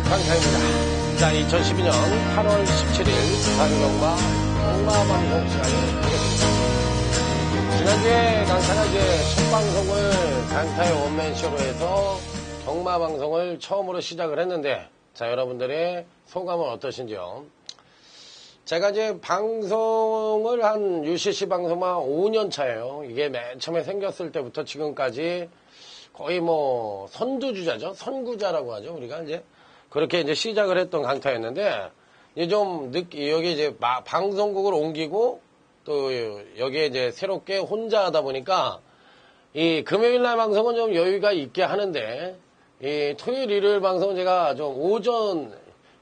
강타입니다. 자, 2012년 8월 17일 부산경마 경마방송 시간을 하겠습니다. 지난주에 강타가 이제 첫 방송을 강타의 원맨쇼로 해서 경마방송을 처음으로 시작을 했는데, 자, 여러분들의 소감은 어떠신지요? 제가 이제 방송을 한 UCC 방송만 5년 차예요. 이게 맨 처음에 생겼을 때부터 지금까지 거의 뭐 선두주자죠. 선구자라고 하죠. 우리가 이제 그렇게 이제 시작을 했던 강타였는데, 이제 좀 여기 이제 방송국을 옮기고 또 여기에 이제 새롭게 혼자 하다 보니까 이 금요일 날 방송은 좀 여유가 있게 하는데, 이 토요일 일요일 방송은 제가 좀 오전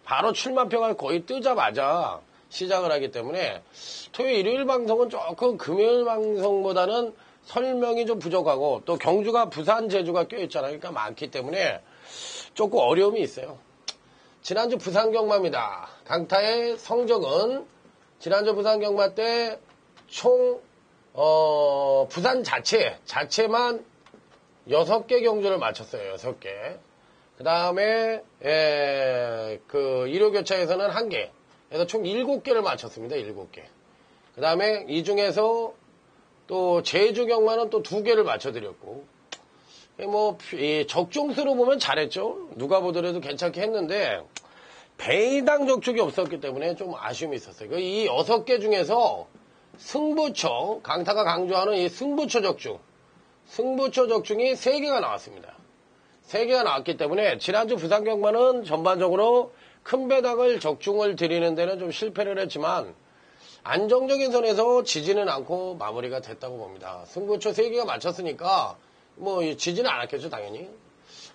바로 출마표가 거의 뜨자마자 시작을 하기 때문에 토요일 일요일 방송은 조금 금요일 방송보다는 설명이 좀 부족하고, 또 경주가 부산 제주가 껴있잖아요. 그러니까 많기 때문에 조금 어려움이 있어요. 지난주 부산 경마입니다. 강타의 성적은 지난주 부산 경마 때 총 부산 자체만 6개 경주를 마쳤어요. 6개. 그 다음에 그 일요교차에서는 1개. 그래서 총 7개를 마쳤습니다. 7개. 그 다음에 이 중에서 또 제주 경마는 또 2개를 맞춰드렸고, 뭐 적중수로 보면 잘했죠. 누가 보더라도 괜찮게 했는데 배당 적중이 없었기 때문에 좀 아쉬움이 있었어요. 이 6개 중에서 승부처, 강타가 강조하는 이 승부처 적중이 3개가 나왔습니다. 3개가 나왔기 때문에 지난주 부산 경마는 전반적으로 큰 배당을 적중을 드리는 데는 좀 실패를 했지만 안정적인 선에서 지지는 않고 마무리가 됐다고 봅니다. 승부처 3개가 맞췄으니까 뭐 지지는 않았겠죠, 당연히.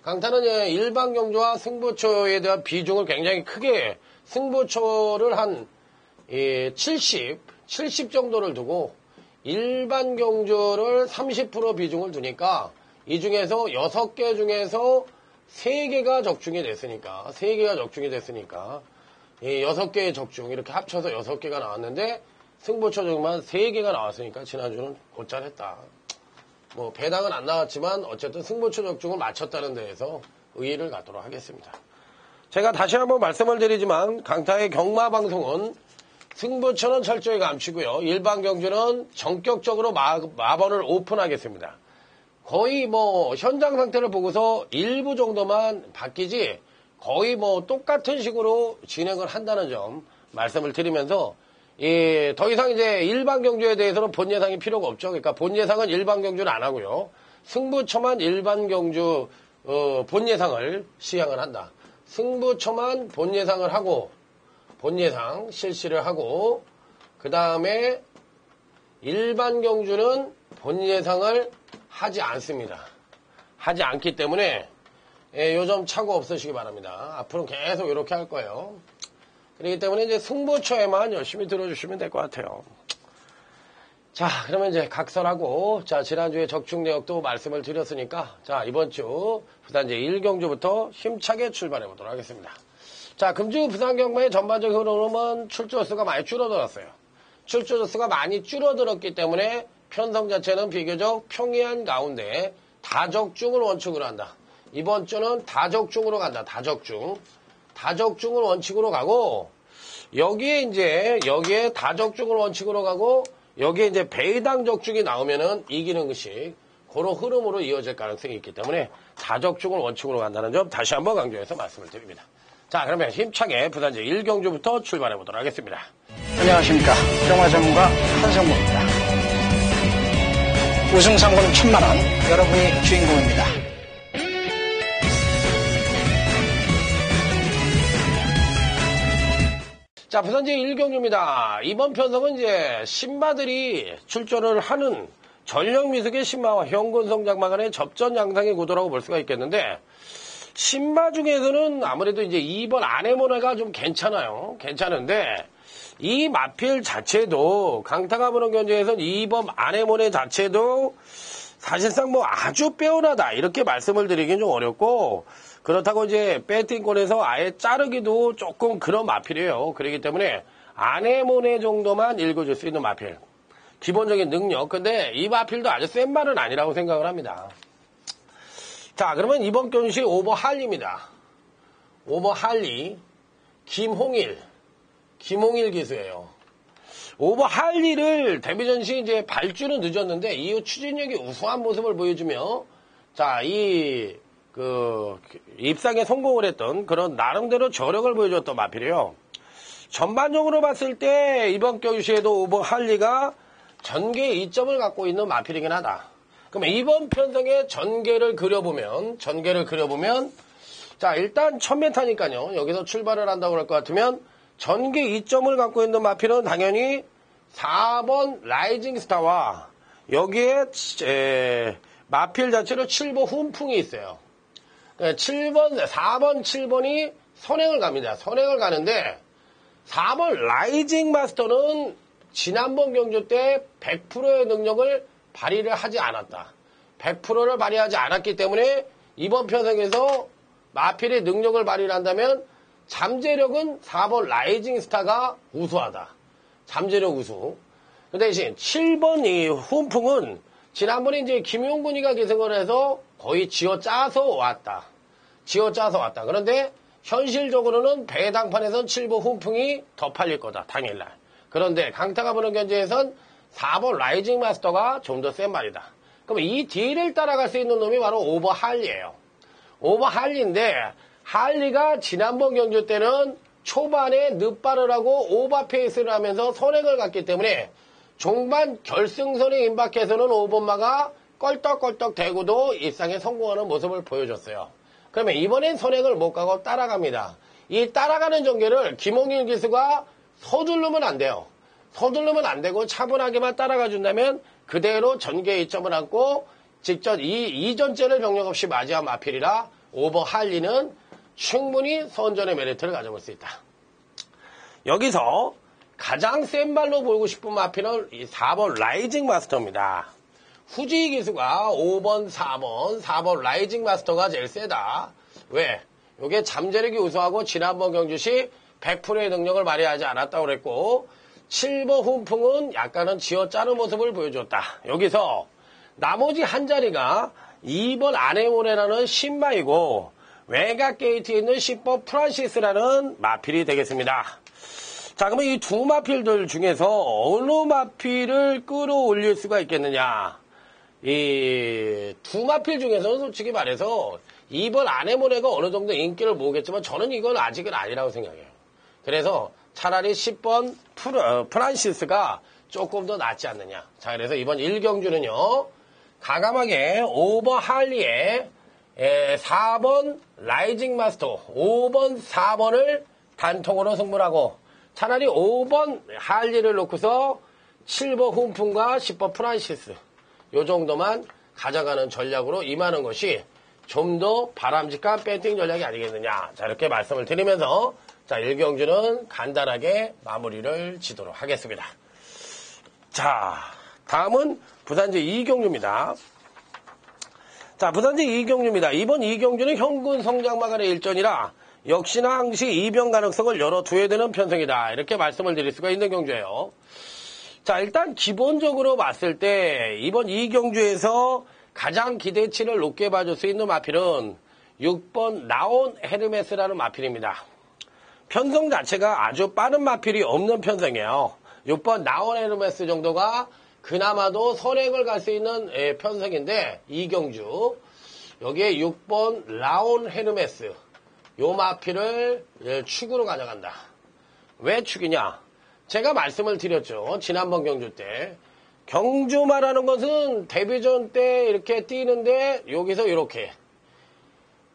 강타는 일반 경주와 승부처에 대한 비중을 굉장히 크게, 승부처를 한 70 정도를 두고 일반 경주를 30% 비중을 두니까 이 중에서 6개 중에서 3개가 적중이 됐으니까, 이 6개의 적중, 이렇게 합쳐서 6개가 나왔는데, 승부처 적만 3개가 나왔으니까, 지난주는 곧잘 했다. 뭐, 배당은 안 나왔지만, 어쨌든 승부처 적중을 맞췄다는 데에서 의의를 갖도록 하겠습니다. 제가 다시 한번 말씀을 드리지만, 강타의 경마방송은 승부처는 철저히 감추고요. 일반 경주는 전격적으로 마번을 오픈하겠습니다. 거의 뭐, 현장 상태를 보고서 일부 정도만 바뀌지, 거의 뭐 똑같은 식으로 진행을 한다는 점 말씀을 드리면서, 더 이상 이제 일반 경주에 대해서는 본 예상이 필요가 없죠. 그러니까 본 예상은 일반 경주는 안 하고요. 승부처만 일반 경주 본 예상을 시행을 한다. 승부처만 본 예상을 하고, 본 예상 실시를 하고, 그 다음에 일반 경주는 본 예상을 하지 않습니다. 하지 않기 때문에 요점 착오 없으시기 바랍니다. 앞으로 계속 이렇게 할 거예요. 그렇기 때문에 이제 승부처에만 열심히 들어주시면 될 것 같아요. 자, 그러면 이제 각설하고, 자, 지난주에 적중 내역도 말씀을 드렸으니까, 자, 이번 주 부산 제1경주부터 힘차게 출발해 보도록 하겠습니다. 자, 금주 부산 경마의 전반적인 흐름은 출조 수가 많이 줄어들었어요. 출조 수가 많이 줄어들었기 때문에 편성 자체는 비교적 평이한 가운데 다적중을 원칙으로 한다. 이번 주는 다적중으로 간다. 다적중을 원칙으로 가고, 여기에 다적중을 원칙으로 가고, 여기에 이제 배당 적중이 나오면은 이기는 것이 그런 흐름으로 이어질 가능성이 있기 때문에 다적중을 원칙으로 간다는 점 다시 한번 강조해서 말씀을 드립니다. 자, 그러면 힘차게 부산 제1경주부터 출발해 보도록 하겠습니다. 안녕하십니까. 경마 전문가 한성모입니다. 우승 상금 1000만원, 여러분이 주인공입니다. 자, 부산 제1경주입니다. 이번 편성은 이제 신마들이 출전을 하는 전력미숙의 신마와 현군성장마 간의 접전 양상의 구도라고 볼 수가 있겠는데, 신마 중에서는 아무래도 이제 2번 아네모네가 좀 괜찮아요. 괜찮은데, 이 마필 자체도, 강타가 보는 견제에서는 2번 아네모네 자체도 사실상 뭐 아주 빼어나다, 이렇게 말씀을 드리긴 좀 어렵고, 그렇다고 이제 배팅권에서 아예 자르기도 조금 그런 마필이에요. 그렇기 때문에 아네모네 정도만 읽어줄 수 있는 마필. 기본적인 능력. 근데 이 마필도 아주 센 말은 아니라고 생각을 합니다. 자, 그러면 이번 견시 오버 할리입니다. 오버 할리, 김홍일 기수예요. 오버 할리를 데뷔전 시 이제 발주는 늦었는데 이후 추진력이 우수한 모습을 보여주며 자, 입상에 성공을 했던 그런 나름대로 저력을 보여줬던 마필이에요. 전반적으로 봤을 때 이번 경주시에도 오버 할리가 전개 2점을 갖고 있는 마필이긴 하다. 그러면 이번 편성의 전개를 그려보면 자, 일단 1000m니까요. 여기서 출발을 한다고 할 것 같으면 전개 2점을 갖고 있는 마필은 당연히 4번 라이징 스타와 여기에 마필 자체로 7번 훈풍이 있어요. 4번, 7번이 선행을 갑니다. 선행을 가는데 4번 라이징 마스터는 지난번 경주 때 100%의 능력을 발휘를 하지 않았다. 100%를 발휘하지 않았기 때문에 이번 편성에서 마필의 능력을 발휘를 한다면 잠재력은 4번 라이징 스타가 우수하다. 잠재력 우수. 그 대신 7번 이 훈풍은 지난번에 이제 김용군이가 계승을 해서 거의 쥐어짜서 왔다. 그런데 현실적으로는 배당판에선 7번 훈풍이 더 팔릴 거다. 당일날. 그런데 강타가 보는 견제에선 4번 라이징 마스터가 좀 더 센 말이다. 그럼 이 뒤를 따라갈 수 있는 놈이 바로 오버 할리예요. 오버 할리인데 할리가 지난번 경주 때는 초반에 늦발을 하고 오버페이스를 하면서 선행을 갔기 때문에 종반 결승선에 임박해서는 5번마가 껄떡껄떡 대고도 입상에 성공하는 모습을 보여줬어요. 그러면 이번엔 선행을 못 가고 따라갑니다. 이 따라가는 전개를 김홍일 기수가 서두르면 안 돼요. 서두르면 안 되고 차분하게만 따라가 준다면 그대로 전개 2점을 안고 직접 이전째를 병력 없이 맞이한 마필이라 오버 할리는 충분히 선전의 메리트를 가져볼 수 있다. 여기서 가장 센 발로 보이고 싶은 마필은 이 4번 라이징 마스터입니다. 후지 기수가 5번, 4번 라이징 마스터가 제일 세다. 왜? 이게 잠재력이 우수하고 지난번 경주시 100%의 능력을 발휘하지 않았다고 그랬고 7번 훈풍은 약간은 쥐어짜는 모습을 보여줬다. 여기서 나머지 한 자리가 2번 아네모네라는 신마이고 외곽 게이트에 있는 10번 프란시스라는 마필이 되겠습니다. 자, 그러면 이 두 마필들 중에서 어느 마필을 끌어올릴 수가 있겠느냐? 이 두 마필 중에서는 솔직히 말해서 2번 아네모네가 어느 정도 인기를 모으겠지만 저는 이건 아직은 아니라고 생각해요. 그래서 차라리 10번 프란시스가 조금 더 낫지 않느냐. 자, 그래서 이번 1경주는요. 과감하게 오버 할리에 4번 라이징 마스터, 5번, 4번을 단통으로 승부하고 차라리 5번 할리를 놓고서 7번 훈풍과 10번 프란시스 요 정도만 가져가는 전략으로 임하는 것이 좀 더 바람직한 배팅 전략이 아니겠느냐. 자, 이렇게 말씀을 드리면서 자, 1경주는 간단하게 마무리를 지도록 하겠습니다. 자, 다음은 부산제 2경주입니다. 자, 부산제 2경주입니다. 이번 2경주는 현군 성장마간의 일전이라 역시나 항시 이변 가능성을 열어둬야 되는 편성이다. 이렇게 말씀을 드릴 수가 있는 경주예요. 자, 일단 기본적으로 봤을 때 이번 2경주에서 가장 기대치를 높게 봐줄 수 있는 마필은 6번 나온 헤르메스라는 마필입니다. 편성 자체가 아주 빠른 마필이 없는 편성이에요. 6번 나온 헤르메스 정도가 그나마도 선행을 갈 수 있는 편성인데 2경주 여기에 6번 라온 헤르메스 요 마필을 축으로 가져간다. 왜 축이냐? 제가 말씀을 드렸죠. 지난번 경주 때 경주 말하는 것은 데뷔전 때 이렇게 뛰는데 여기서 이렇게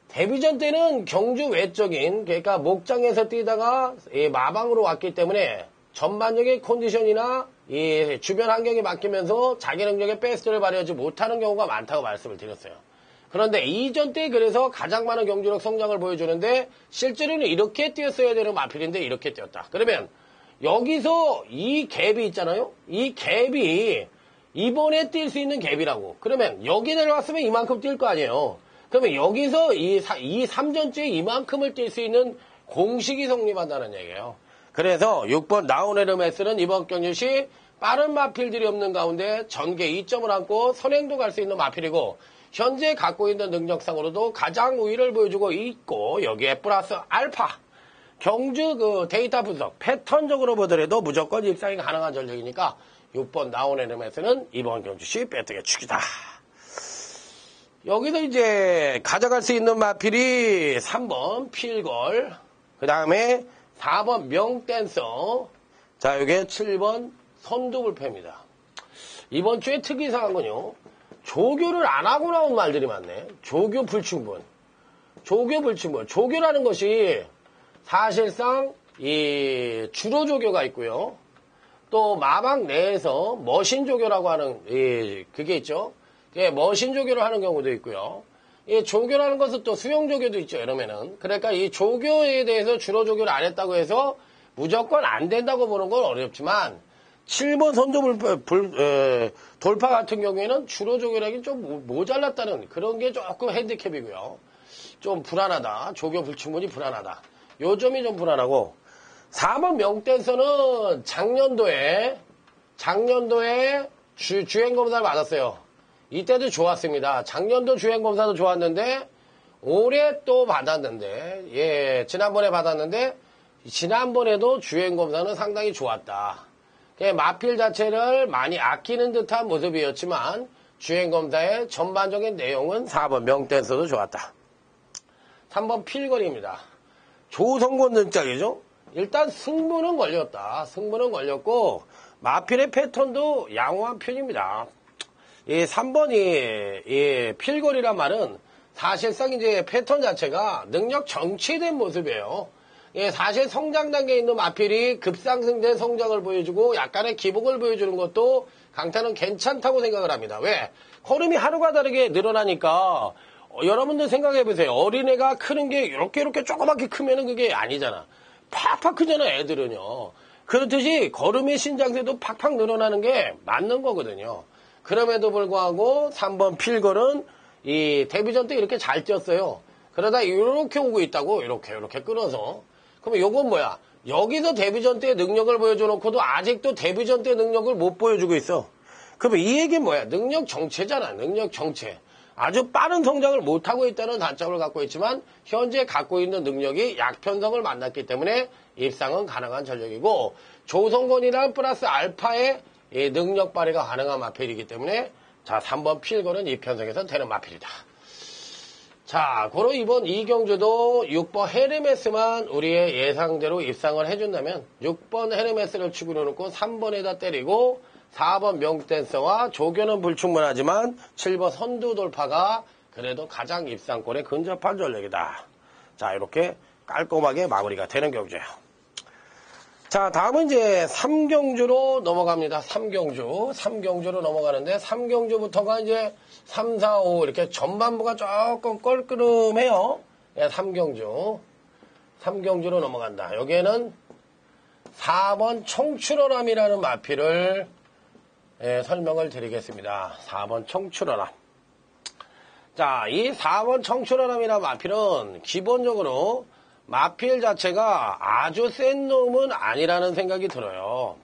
데뷔전 때는 경주 외적인 그러니까 목장에서 뛰다가 마방으로 왔기 때문에 전반적인 컨디션이나 이 주변 환경이 바뀌면서 자기 능력의 베스트를 발휘하지 못하는 경우가 많다고 말씀을 드렸어요. 그런데 이전 때 그래서 가장 많은 경주력 성장을 보여주는데 실제로는 이렇게 뛰었어야 되는 마필인데 이렇게 뛰었다. 그러면 여기서 이 갭이 있잖아요. 이 갭이 이번에 뛸 수 있는 갭이라고. 그러면 여기 내려왔으면 이만큼 뛸 거 아니에요. 그러면 여기서 이 3전주에 이만큼을 뛸 수 있는 공식이 성립한다는 얘기예요. 그래서 6번 나우네르메스는 이번 경주시 빠른 마필들이 없는 가운데 전개 2점을 안고 선행도 갈 수 있는 마필이고 현재 갖고 있는 능력상으로도 가장 우위를 보여주고 있고 여기에 플러스 알파 경주 그 데이터 분석 패턴적으로 보더라도 무조건 입상이 가능한 전력이니까 6번 나온 에르메스는 이번 경주시 빼뜨게 축이다. 여기서 이제 가져갈 수 있는 마필이 3번 필걸, 그 다음에 4번 명댄서, 자, 요게 7번 선두불패입니다. 이번 주에 특이사항은 건요, 조교를 안 하고 나온 말들이 많네. 조교 불충분. 조교라는 것이 사실상 이 주로 조교가 있고요. 또 마방 내에서 머신 조교라고 하는 그게 있죠. 예, 머신 조교를 하는 경우도 있고요. 이 조교라는 것은 또 수용 조교도 있죠, 이러면은. 그러니까 이 조교에 대해서 주로 조교를 안 했다고 해서 무조건 안 된다고 보는 건 어렵지만, 7번 선조 돌파 같은 경우에는 주로 조교라기 좀 모자랐다는 그런 게 조금 핸디캡이고요. 좀 불안하다. 조교 불충분이 불안하다. 요 점이 좀 불안하고, 4번 명댄서는 작년도에 주행검사를 받았어요. 이때도 좋았습니다. 작년도 주행검사도 좋았는데 올해 또 받았는데 예 지난번에 받았는데 지난번에도 주행검사는 상당히 좋았다. 마필 자체를 많이 아끼는 듯한 모습이었지만 주행검사의 전반적인 내용은 4번 명댄서도 좋았다. 3번 필거리입니다. 조성권 등짝이죠. 일단 승부는 걸렸다. 승부는 걸렸고 마필의 패턴도 양호한 편입니다. 이 3번이 이 필거리란 말은 사실상 이제 패턴 자체가 능력 정체된 모습이에요. 예, 사실 성장 단계에 있는 마필이 급상승된 성장을 보여주고 약간의 기복을 보여주는 것도 강타는 괜찮다고 생각을 합니다. 왜? 걸음이 하루가 다르게 늘어나니까 여러분들 생각해 보세요. 어린애가 크는 게 이렇게 조그맣게 크면은 그게 아니잖아. 팍팍 크잖아, 애들은요. 그렇듯이 걸음의 신장세도 팍팍 늘어나는 게 맞는 거거든요. 그럼에도 불구하고 3번 필걸은 이 데뷔전 때 이렇게 잘 뛰었어요. 그러다 이렇게 오고 있다고 이렇게 끊어서. 그러면 요건 뭐야? 여기서 데뷔전 때 능력을 보여줘놓고도 아직도 데뷔전 때 능력을 못 보여주고 있어. 그러면 이 얘기는 뭐야? 능력 정체잖아. 능력 정체. 아주 빠른 성장을 못하고 있다는 단점을 갖고 있지만 현재 갖고 있는 능력이 약편성을 만났기 때문에 입상은 가능한 전력이고 조성권이랑 플러스 알파의 이 능력 발휘가 가능한 마필이기 때문에 자 3번 필거는 이 편성에서 되는 마필이다. 자, 고로 이번 이경주도 6번 헤르메스만 우리의 예상대로 입상을 해준다면 6번 헤르메스를 축으로 놓고 3번에다 때리고 4번 명댄서와 조교는 불충분하지만 7번 선두돌파가 그래도 가장 입상권에 근접한 전력이다. 자, 이렇게 깔끔하게 마무리가 되는 경주예요. 자, 다음은 이제 3경주로 넘어갑니다. 3경주로 넘어가는데 3경주부터가 이제 3, 4, 5 이렇게 전반부가 조금 껄끄름해요. 예, 3경주로 넘어간다. 여기에는 4번 청출어람이라는 마필을 설명을 드리겠습니다. 4번 청출어람. 자, 이 4번 청출어람이라는 마필은 기본적으로 마필 자체가 아주 센 놈은 아니라는 생각이 들어요.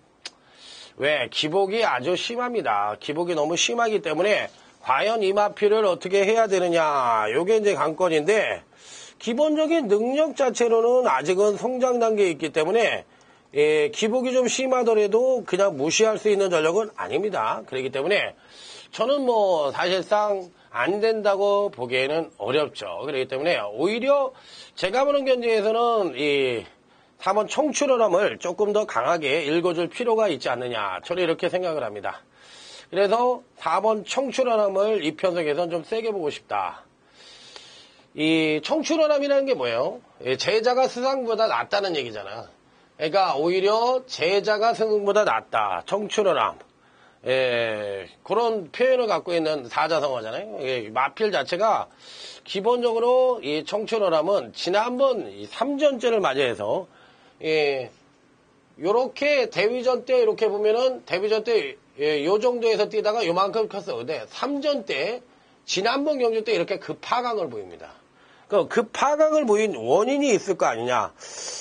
왜? 기복이 아주 심합니다. 기복이 너무 심하기 때문에 과연 이 마필을 어떻게 해야 되느냐, 요게 이제 관건인데 기본적인 능력 자체로는 아직은 성장 단계에 있기 때문에 기복이 좀 심하더라도 그냥 무시할 수 있는 전력은 아닙니다. 그렇기 때문에 저는 뭐 사실상 안 된다고 보기에는 어렵죠. 그렇기 때문에 오히려 제가 보는 견지에서는 이 4번 청출어람을 조금 더 강하게 읽어줄 필요가 있지 않느냐. 저는 이렇게 생각을 합니다. 그래서 4번 청출어람을 이 편성에서는 좀 세게 보고 싶다. 이 청출어람이라는 게 뭐예요? 제자가 스승보다 낫다는 얘기잖아. 그러니까 오히려 제자가 스승보다 낫다. 청출어람. 그런 표현을 갖고 있는 사자성어잖아요. 마필 자체가 기본적으로 이 청출어람은 지난번 3전째를 맞이해서 요렇게 데뷔전 때 이렇게 보면은 데뷔전 때 요 정도에서 뛰다가 요만큼 컸어. 근데 3전 때 지난번 경주 때 이렇게 급하강을 보입니다. 그 급하강을 보인 원인이 있을 거 아니냐.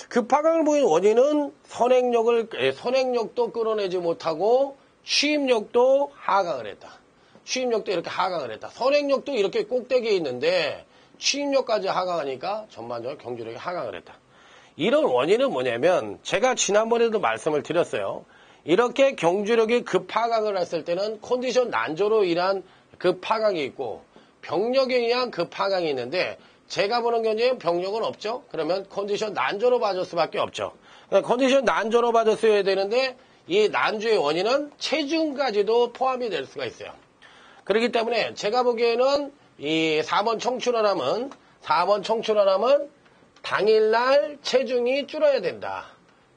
급하강을 보인 원인은 선행력도 끌어내지 못하고 취임력도 하강을 했다. 추임력도 이렇게 하강을 했다. 선행력도 이렇게 꼭대기에 있는데 추임력까지 하강하니까 전반적으로 경주력이 하강을 했다. 이런 원인은 뭐냐면 제가 지난번에도 말씀을 드렸어요. 이렇게 경주력이 급하강을 했을 때는 컨디션 난조로 인한 급하강이 있고 병력에 의한 급하강이 있는데 제가 보는 경우에는 병력은 없죠. 그러면 컨디션 난조로 봐줄 수밖에 없죠. 그러니까 컨디션 난조로 봐줬어야 되는데 이 난조의 원인은 체중까지도 포함이 될 수가 있어요. 그렇기 때문에 제가 보기에는 이 4번 청출어남은 당일날 체중이 줄어야 된다.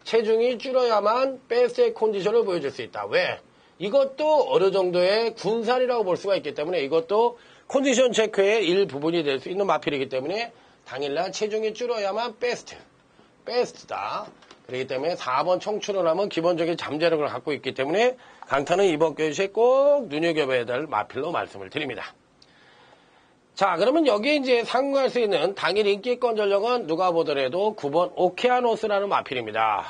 체중이 줄어야만 베스트의 컨디션을 보여줄 수 있다. 왜? 이것도 어느 정도의 군산이라고 볼 수가 있기 때문에 이것도 컨디션 체크의 일부분이 될 수 있는 마필이기 때문에 당일날 체중이 줄어야만 베스트다. 그렇기 때문에 4번 청출어남은 기본적인 잠재력을 갖고 있기 때문에 강타는 이번 교시에 꼭 눈여겨봐야 될 마필로 말씀을 드립니다. 자, 그러면 여기에 이제 상응할 수 있는 당일 인기권 전력은 누가 보더라도 9번 오케아노스라는 마필입니다.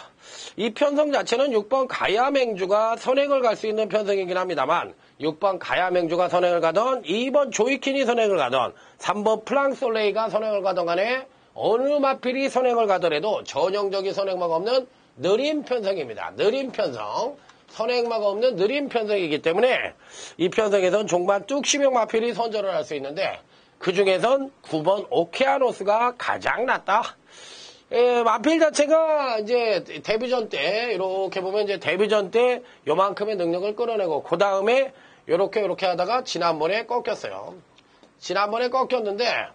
이 편성 자체는 6번 가야맹주가 선행을 갈 수 있는 편성이긴 합니다만 6번 가야맹주가 선행을 가던 2번 조이킨이 선행을 가던 3번 플랑솔레이가 선행을 가던 간에 어느 마필이 선행을 가더라도 전형적인 선행마가 없는 느린 편성입니다. 느린 편성. 선행마가 없는 느린 편성이기 때문에 이 편성에선 종반 뚝심형 마필이 선전을 할 수 있는데 그 중에선 9번 오케아노스가 가장 낫다. 마필 자체가 이제 데뷔전 때 이렇게 보면 이제 데뷔전 때 요만큼의 능력을 끌어내고 그 다음에 요렇게 하다가 지난번에 꺾였어요. 지난번에 꺾였는데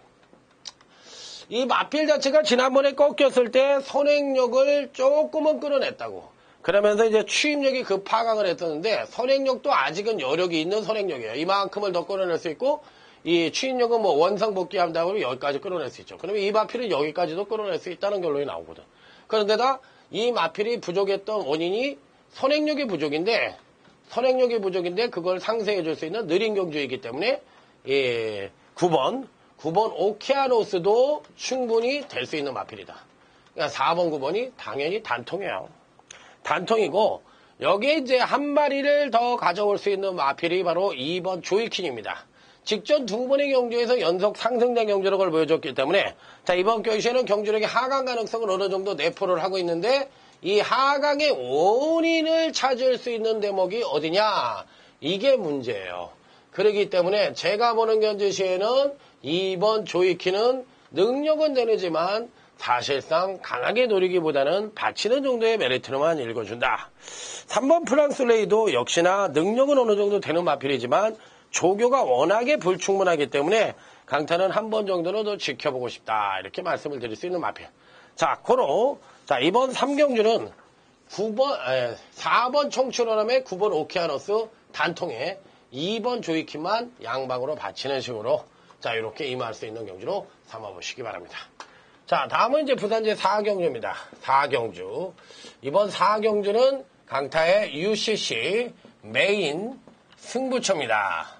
이 마필 자체가 지난번에 꺾였을 때 선행력을 조금은 끌어냈다고. 그러면서 이제 추임력이 급하강을 했었는데 선행력도 아직은 여력이 있는 선행력이에요. 이만큼을 더 끌어낼 수 있고 이 추임력은 뭐 원상 복귀한다고 여기까지 끌어낼 수 있죠. 그러면 이 마필은 여기까지도 끌어낼 수 있다는 결론이 나오거든. 그런데다 이 마필이 부족했던 원인이 선행력이 부족인데 그걸 상쇄해 줄 수 있는 느린 경주이기 때문에 9번 오케아노스도 충분히 될 수 있는 마필이다. 그러니까 4번, 9번이 당연히 단통이에요. 단통이고 여기에 이제 한 마리를 더 가져올 수 있는 마필이 바로 2번 조이킨입니다. 직전 두 번의 경주에서 연속 상승된 경주력을 보여줬기 때문에 자 이번 경주에는 경주력의 하강 가능성을 어느 정도 내포를 하고 있는데 이 하강의 원인을 찾을 수 있는 대목이 어디냐? 이게 문제예요. 그렇기 때문에 제가 보는 경주 시에는 2번 조이킨은 능력은 되지만 사실상 강하게 노리기보다는 받치는 정도의 메리트로만 읽어준다. 3번 프랑스레이도 역시나 능력은 어느 정도 되는 마필이지만 조교가 워낙에 불충분하기 때문에 강타는 한 번 정도는 더 지켜보고 싶다. 이렇게 말씀을 드릴 수 있는 마필. 자, 이번 3경주는 4번 청춘어남에 9번 오케아노스 단통에 2번 조이킨만 양방으로 받치는 식으로 자, 이렇게 임할 수 있는 경주로 삼아보시기 바랍니다. 자, 다음은 이제 부산제 4경주입니다. 4경주. 이번 4경주는 강타의 UCC 메인 승부처입니다.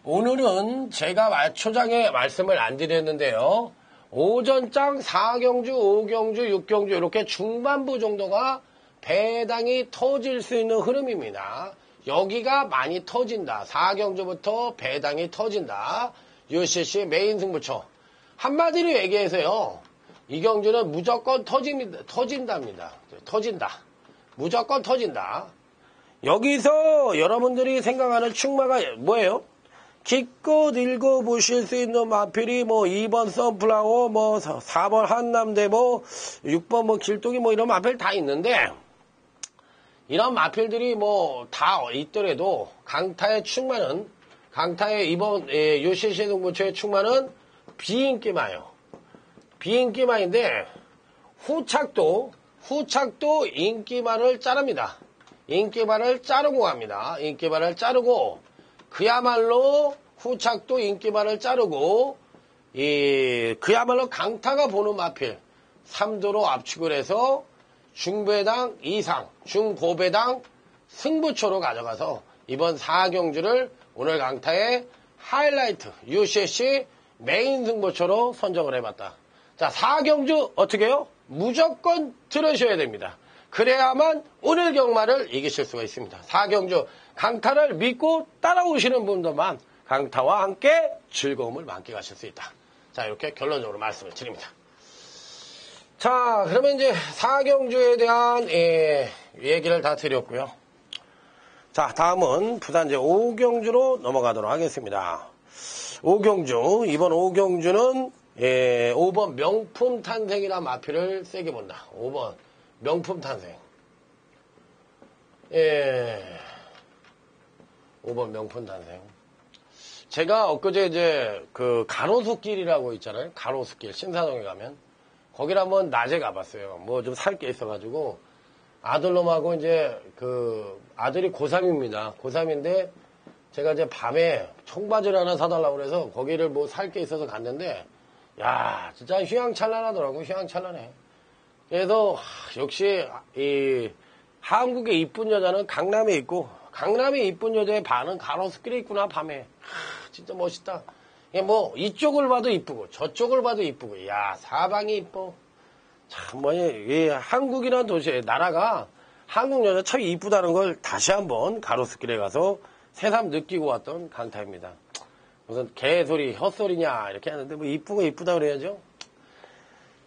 오늘은 제가 초장에 말씀을 안 드렸는데요. 오전장 4경주, 5경주, 6경주 이렇게 중반부 정도가 배당이 터질 수 있는 흐름입니다. 여기가 많이 터진다. 4경주부터 배당이 터진다. UCC 메인 승부처. 한마디로 얘기해서요. 이 경주는 무조건 터진답니다. 터진다. 무조건 터진다. 여기서 여러분들이 생각하는 충마가 뭐예요? 기껏 읽어보실 수 있는 마필이 2번 선플라워, 4번 한남대, 6번 길동이 이런 마필 다 있는데, 이런 마필들이 다 있더라도, 강타의 이번 UCC 승부처의 충마는 비인기마예요. 비인기마인데, 후착도 인기마를 자릅니다. 인기마를 자르고 갑니다. 인기마를 자르고, 그야말로 후착도 인기마를 자르고 그야말로 강타가 보는 마필 3도로 압축을 해서 중배당 이상 중고배당 승부처로 가져가서 이번 4경주를 오늘 강타의 하이라이트 UCC 메인 승부처로 선정을 해봤다. 자, 4경주 어떻게 해요? 무조건 들으셔야 됩니다. 그래야만 오늘 경마를 이기실 수가 있습니다. 4경주 강타를 믿고 따라오시는 분들만 강타와 함께 즐거움을 만끽하실 수 있다. 자, 이렇게 결론적으로 말씀을 드립니다. 자, 그러면 이제 4경주에 대한 얘기를 다 드렸고요. 자, 다음은 부산 이제 5경주로 넘어가도록 하겠습니다. 5경주, 이번 5경주는 5번 명품 탄생이라는 마필을 세게 본다. 5번 명품 탄생. 5번 명품 탄생. 제가 엊그제 이제 그 가로수길이라고 있잖아요. 가로수길 신사동에 가면 거기를 한번 낮에 가봤어요. 뭐 좀 살 게 있어가지고 아들놈하고 이제 그 아들이 고3입니다. 고3인데 제가 이제 밤에 청바지를 하나 사달라고 그래서 거기를 뭐 살 게 있어서 갔는데 야 진짜 휘황찬란하더라고. 휘황찬란해. 그래서 역시 이 한국의 이쁜 여자는 강남에 있고 강남의 이쁜 여자의 반은 가로수길에 있구나. 밤에 진짜 멋있다. 뭐 이쪽을 봐도 이쁘고 저쪽을 봐도 이쁘고 야 사방이 이뻐. 참 뭐니 한국이라는 도시 나라가 한국 여자 참 이쁘다는 걸 다시 한번 가로수길에 가서 새삼 느끼고 왔던 강타입니다. 무슨 개소리 헛소리냐 이렇게 하는데 뭐 이쁘고 이쁘다 그래야죠.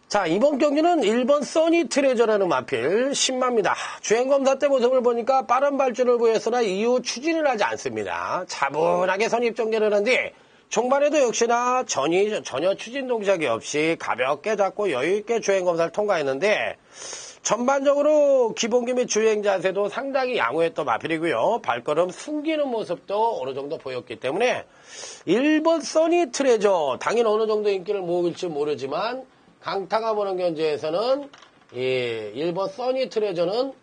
자, 이번 경기는 1번 써니 트레저라는 마필 10마입니다. 주행검사 때 모습을 보니까 빠른 발주를 보였으나 이후 추진을 하지 않습니다. 차분하게 선입정제를 한 뒤 종반에도 역시나 전혀 추진 동작이 없이 가볍게 잡고 여유있게 주행검사를 통과했는데 전반적으로 기본기 및 주행 자세도 상당히 양호했던 마필이고요. 발걸음 숨기는 모습도 어느 정도 보였기 때문에 1번 써니 트레저 당연히 어느 정도 인기를 모을지 모르지만 강타가 보는 견제에서는 1번 써니 트레저는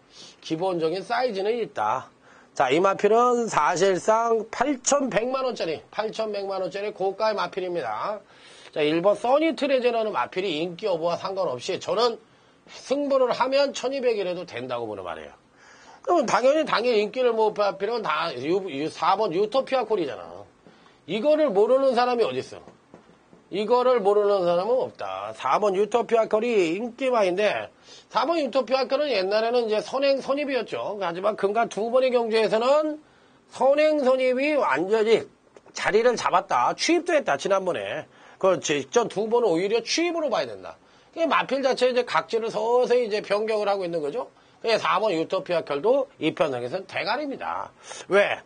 기본적인 사이즈는 있다. 자, 이 마필은 사실상 8,100만원짜리 고가의 마필입니다. 자, 1번 써니 트레저라는 마필이 인기 여부와 상관없이 저는 승부를 하면 1200이라도 된다고 보는 말이에요. 그럼 당연히 인기를 못 볼 필요는 다 4번 유토피아 콜이잖아. 이거를 모르는 사람이 어딨어? 이거를 모르는 사람은 없다. 4번 유토피아 컬이 인기마인데 4번 유토피아 컬은 옛날에는 이제 선행 선입이었죠. 하지만 금간 두 번의 경주에서는 선행 선입이 완전히 자리를 잡았다. 취입도 했다. 지난번에. 그 직전 두 번은 오히려 취입으로 봐야 된다. 마필 자체 이제 각질을 서서히 이제 변경을 하고 있는 거죠. 4번 유토피아 컬도 이 편성에서는 대가리입니다. 왜?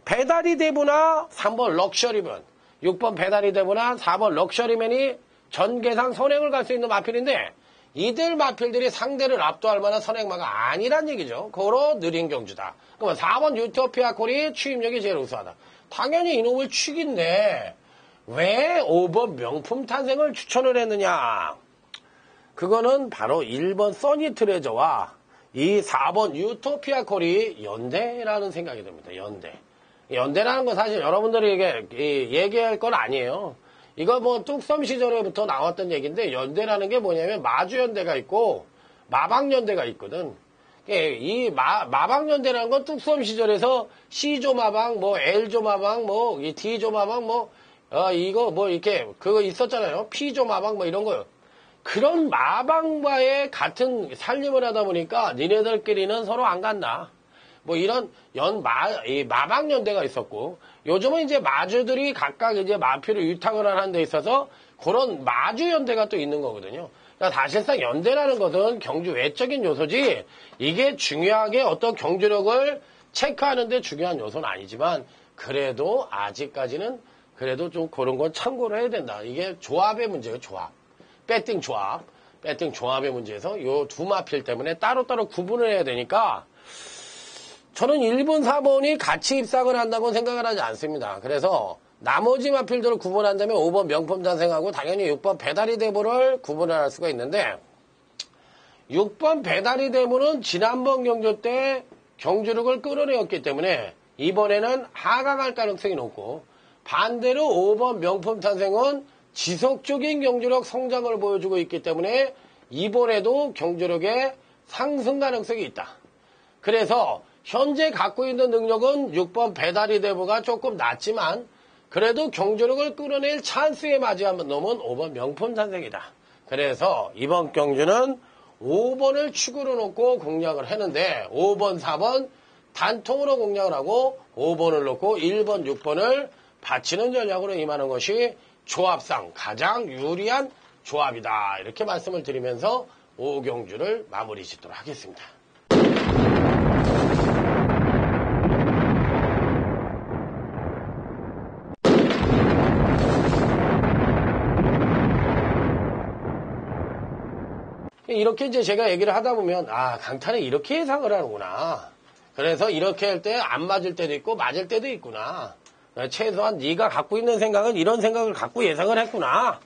배달이 대부나 3번 럭셔리면 6번 배달이 되거나 4번 럭셔리맨이 전개상 선행을 갈 수 있는 마필인데 이들 마필들이 상대를 압도할 만한 선행마가 아니란 얘기죠. 그거로 느린 경주다. 그러면 4번 유토피아 콜이 취입력이 제일 우수하다. 당연히 이놈을 취긴데 왜 5번 명품 탄생을 추천을 했느냐. 그거는 바로 1번 써니 트레저와 이 4번 유토피아 콜이 연대라는 생각이 듭니다. 연대라는 건 사실 여러분들이 얘기할 건 아니에요. 이거 뭐 뚝섬 시절에부터 나왔던 얘기인데 연대라는 게 뭐냐면 마주연대가 있고 마방연대가 있거든. 이 마방연대라는 건 뚝섬 시절에서 C조 마방, 뭐 L조 마방, 뭐 이 D조 마방, 이거 뭐 이렇게 그거 있었잖아요. P조 마방 뭐 이런 거요. 그런 마방과의 같은 살림을 하다 보니까 니네들끼리는 서로 안 간다. 뭐 이런 마방연대가 있었고 요즘은 이제 마주들이 각각 이제 마필을 유탁을 하는 데 있어서 그런 마주연대가 또 있는 거거든요. 그러니까 사실상 연대라는 것은 경주 외적인 요소지 이게 중요하게 어떤 경주력을 체크하는 데 중요한 요소는 아니지만 그래도 아직까지는 그래도 좀 그런 건 참고를 해야 된다. 이게 조합의 문제예요. 배팅 조합의 문제에서 요 두 마필 때문에 따로따로 구분을 해야 되니까 저는 1번, 4번이 같이 입상을 한다고 생각을 하지 않습니다. 그래서 나머지 마필들을 구분한다면 5번 명품 탄생하고 당연히 6번 배달이 대부를 구분을 할 수가 있는데 6번 배달이 대부는 지난번 경주 때 경주력을 끌어내었기 때문에 이번에는 하강할 가능성이 높고 반대로 5번 명품 탄생은 지속적인 경주력 성장을 보여주고 있기 때문에 이번에도 경주력의 상승 가능성이 있다. 그래서 현재 갖고 있는 능력은 6번 배달이 대부가 조금 낮지만 그래도 경주력을 끌어낼 찬스에 맞이한 놈은 5번 명품 탄생이다. 그래서 이번 경주는 5번을 축으로 놓고 공략을 했는데 5번, 4번 단통으로 공략을 하고 5번을 놓고 1번, 6번을 받치는 전략으로 임하는 것이 조합상 가장 유리한 조합이다. 이렇게 말씀을 드리면서 5경주를 마무리 짓도록 하겠습니다. 이렇게 이제 제가 얘기를 하다 보면, 강타는 이렇게 예상을 하는구나. 그래서 이렇게 할 때 안 맞을 때도 있고, 맞을 때도 있구나. 최소한 네가 갖고 있는 생각은 이런 생각을 갖고 예상을 했구나.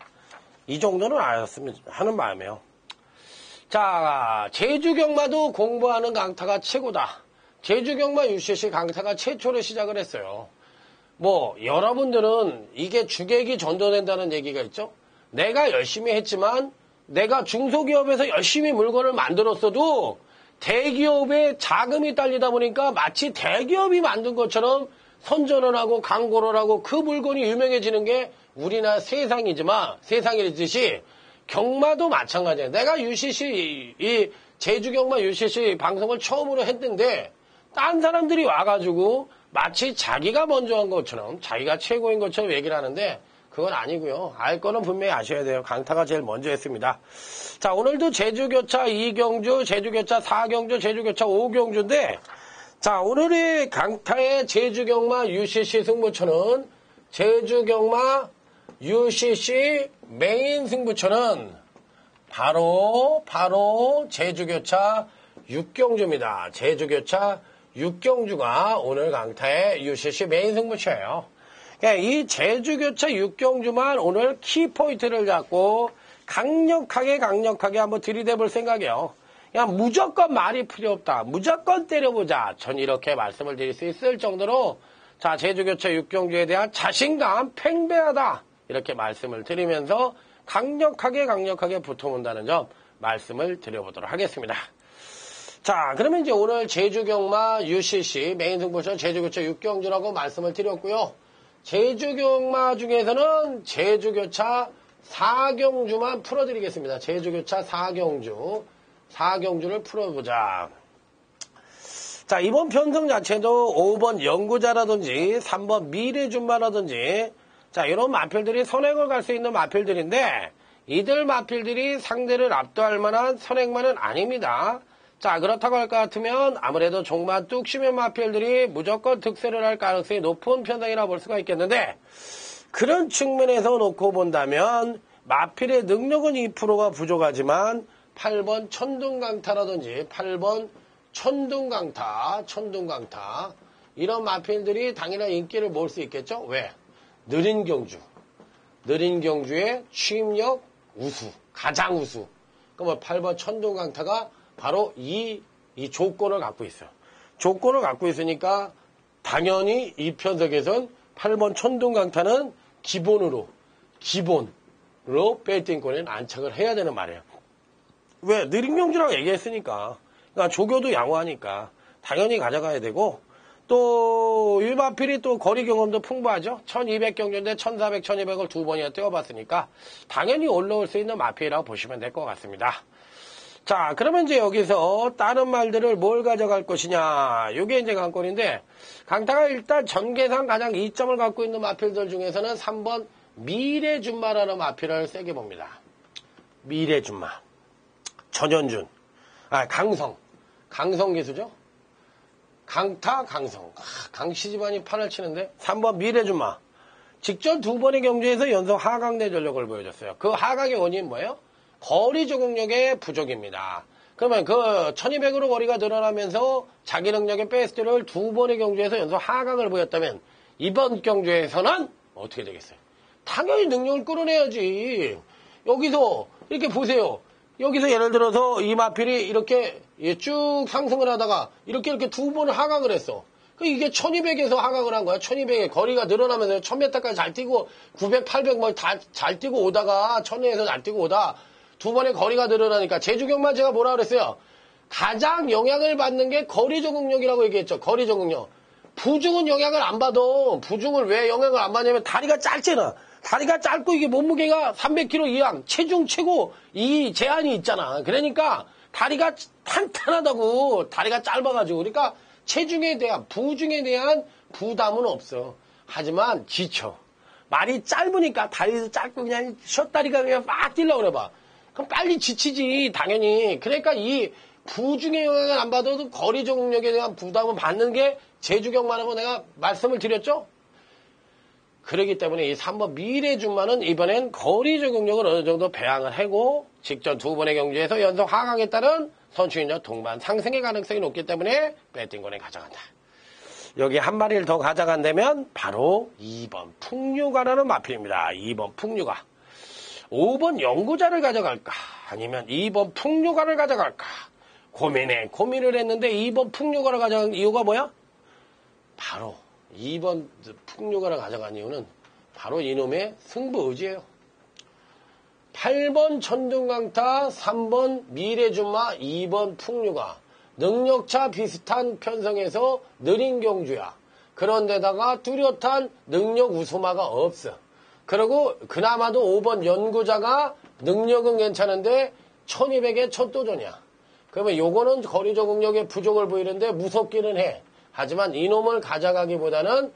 이 정도는 알았으면 하는 마음이에요. 자, 제주경마도 공부하는 강타가 최고다. 제주경마 UCC 강타가 최초로 시작을 했어요. 여러분들은 이게 주객이 전도된다는 얘기가 있죠? 내가 열심히 했지만, 내가 중소기업에서 열심히 물건을 만들었어도 대기업에 자금이 딸리다 보니까 마치 대기업이 만든 것처럼 선전을 하고 광고를 하고 그 물건이 유명해지는 게 우리나라 세상이듯이 경마도 마찬가지예요. 내가 UCC, 이 제주경마 UCC 방송을 처음으로 했는데 딴 사람들이 와가지고 마치 자기가 먼저 한 것처럼 자기가 최고인 것처럼 얘기를 하는데 그건 아니고요. 알 거는 분명히 아셔야 돼요. 강타가 제일 먼저 했습니다. 자, 오늘도 제주교차 2경주, 제주교차 4경주, 제주교차 5경주인데 자, 오늘의 강타의 제주경마 UCC 승부처는 제주경마 UCC 메인 승부처는 바로 제주교차 6경주입니다. 제주교차 6경주가 오늘 강타의 UCC 메인 승부처예요. 이 제주교차 6경주만 오늘 키포인트를 잡고 강력하게 한번 들이대볼 생각이에요. 그냥 무조건 말이 필요 없다. 무조건 때려보자. 전 이렇게 말씀을 드릴 수 있을 정도로 자, 제주교차 6경주에 대한 자신감 팽배하다. 이렇게 말씀을 드리면서 강력하게 붙어본다는 점 말씀을 드려보도록 하겠습니다. 자, 그러면 이제 오늘 제주경마 UCC 메인 승부처 제주교차 6경주라고 말씀을 드렸고요. 제주경마 중에서는 제주교차 4경주만 풀어드리겠습니다. 제주교차 4경주를 풀어보자. 자, 이번 편성 자체도 5번 연구자라든지 3번 미래준마라든지 자, 이런 마필들이 선행을 갈 수 있는 마필들인데 이들 마필들이 상대를 압도할 만한 선행만은 아닙니다. 자, 그렇다고 할 것 같으면 아무래도 종만 뚝 쉬면 마필들이 무조건 득세를 할 가능성이 높은 편성이라 볼 수가 있겠는데 그런 측면에서 놓고 본다면 마필의 능력은 2%가 부족하지만 8번 천둥강타라든지 8번 천둥강타 이런 마필들이 당연한 인기를 모을 수 있겠죠? 왜? 느린 경주의 취임력 우수, 가장 우수. 그러면 8번 천둥강타가 바로 이 조건을 갖고 있어요. 조건을 갖고 있으니까 당연히 이 편석에선 8번 천둥강타는 기본으로 배팅권에 안착을 해야 되는 말이에요. 왜? 느린 경주라고 얘기했으니까. 그러니까 조교도 양호하니까 당연히 가져가야 되고 또 일마필이 또 거리 경험도 풍부하죠. 1200경주인데 1400, 1200을 두 번이나 뛰어봤으니까 당연히 올라올 수 있는 마필이라고 보시면 될 것 같습니다. 자, 그러면 이제 여기서 다른 말들을 뭘 가져갈 것이냐. 이게 이제 관건인데, 강타가 일단 전개상 가장 이점을 갖고 있는 마필들 중에서는 3번 미래준마라는 마필을 세게 봅니다. 미래준마. 전현준. 강성 기수죠? 강타, 강성. 강씨 집안이 판을 치는데, 3번 미래준마. 직전 두 번의 경주에서 연속 하강대 전력을 보여줬어요. 그 하강의 원인은 뭐예요? 거리 적응력의 부족입니다. 그러면 그 1200으로 거리가 늘어나면서 자기 능력의 베스트를 두 번의 경주에서 연속 하강을 보였다면 이번 경주에서는 어떻게 되겠어요? 당연히 능력을 끌어내야지. 여기서 이렇게 보세요. 여기서 예를 들어서 이 마필이 이렇게 쭉 상승을 하다가 이렇게 두 번을 하강을 했어. 이게 1200에서 하강을 한 거야. 1200에 거리가 늘어나면서 1000m까지 잘 뛰고 900, 800 뭐 다 잘 뛰고 오다가 1000에서 잘 뛰고 오다 두 번의 거리가 늘어나니까 제주경만 제가 뭐라 그랬어요? 가장 영향을 받는 게 거리 적응력이라고 얘기했죠. 거리 적응력. 부중은 영향을 안 받아. 부중을 왜 영향을 안 받냐면 다리가 짧잖아. 다리가 짧고 이게 몸무게가 300kg 이상, 체중 최고 이 제한이 있잖아. 그러니까 다리가 탄탄하다고. 다리가 짧아가지고. 그러니까 체중에 대한, 부중에 대한 부담은 없어. 하지만 지쳐. 말이 짧으니까 다리도 짧고 그냥 셔다리가 그냥 막 뛰려고 그래 봐. 그럼 빨리 지치지, 당연히. 그러니까 이 부중의 영향을 안 받아도 거리 적응력에 대한 부담을 받는 게 제주경마라고 내가 말씀을 드렸죠? 그렇기 때문에 이 3번 미래준마는 이번엔 거리 적응력을 어느 정도 배양을 하고 직전 2번의 경주에서 연속 하강에 따른 선출인력 동반 상승의 가능성이 높기 때문에 배팅권에 가져간다. 여기 한 마리를 더 가져간다면 바로 2번 풍류가라는 마필입니다. 2번 풍류가. 5번 연구자를 가져갈까? 아니면 2번 풍류가를 가져갈까? 고민을 했는데 2번 풍류가를 가져간 이유가 뭐야? 바로 2번 풍류가를 가져간 이유는 바로 이놈의 승부 의지예요. 8번 천둥강타, 3번 미래준마, 2번 풍류가. 능력차 비슷한 편성에서 느린 경주야. 그런데다가 뚜렷한 능력 우수마가 없어. 그리고 그나마도 5번 연구자가 능력은 괜찮은데 1200에 첫 도전이야. 그러면 요거는 거리 적응력에 부족을 보이는데 무섭기는 해. 하지만 이놈을 가져가기보다는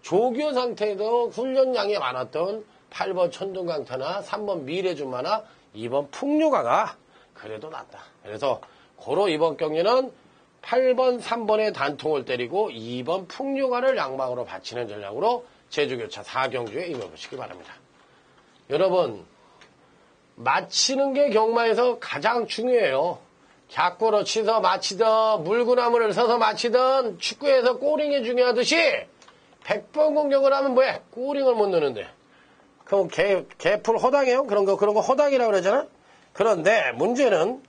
조교 상태에도 훈련량이 많았던 8번 천둥강타나 3번 미래준마나 2번 풍류가가 그래도 낫다. 그래서 고로 이번 경기는 8번, 3번의 단통을 때리고 2번 풍류가를 양방으로 받치는 전략으로 제주교차 4경주에 임해보시기 바랍니다. 여러분, 맞히는 게 경마에서 가장 중요해요. 갸꼬로 치서 맞히던 물구나무를 서서 맞히던 축구에서 꼬링이 중요하듯이 100번 공격을 하면 뭐해? 꼬링을 못 넣는데. 그럼 개풀 허당이에요? 그런 거 허당이라고 그러잖아? 그런데 문제는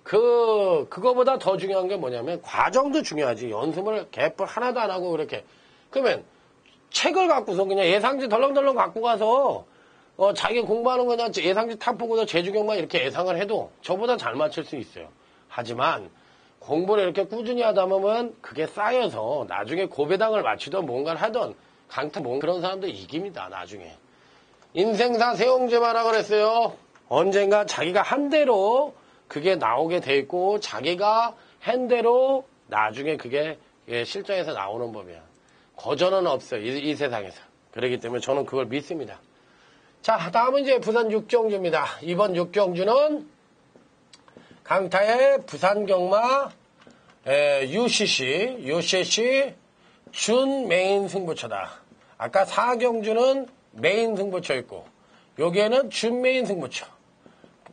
그거보다 더 중요한 게 뭐냐면 과정도 중요하지. 연습을 개풀 하나도 안 하고 그렇게. 그러면 책을 갖고서 그냥 예상지 덜렁덜렁 갖고 가서 자기 공부하는 거냐 예상지 탁 보고서 제주경마 이렇게 예상을 해도 저보다 잘 맞출 수 있어요. 하지만 공부를 이렇게 꾸준히 하다 보면 그게 쌓여서 나중에 고배당을 맞추던 뭔가를 하던 강타 그런 사람들 이깁니다. 나중에. 인생사 세옹제마라 그랬어요. 언젠가 자기가 한 대로 그게 나오게 돼 있고 자기가 한 대로 나중에 그게 실전에서 나오는 법이야. 거절은 없어요. 이 세상에서. 그렇기 때문에 저는 그걸 믿습니다. 자, 다음은 이제 부산 6경주입니다. 이번 6경주는 강타의 부산경마 UCC 준 메인 승부처다. 아까 4경주는 메인 승부처였고 여기에는 준 메인 승부처.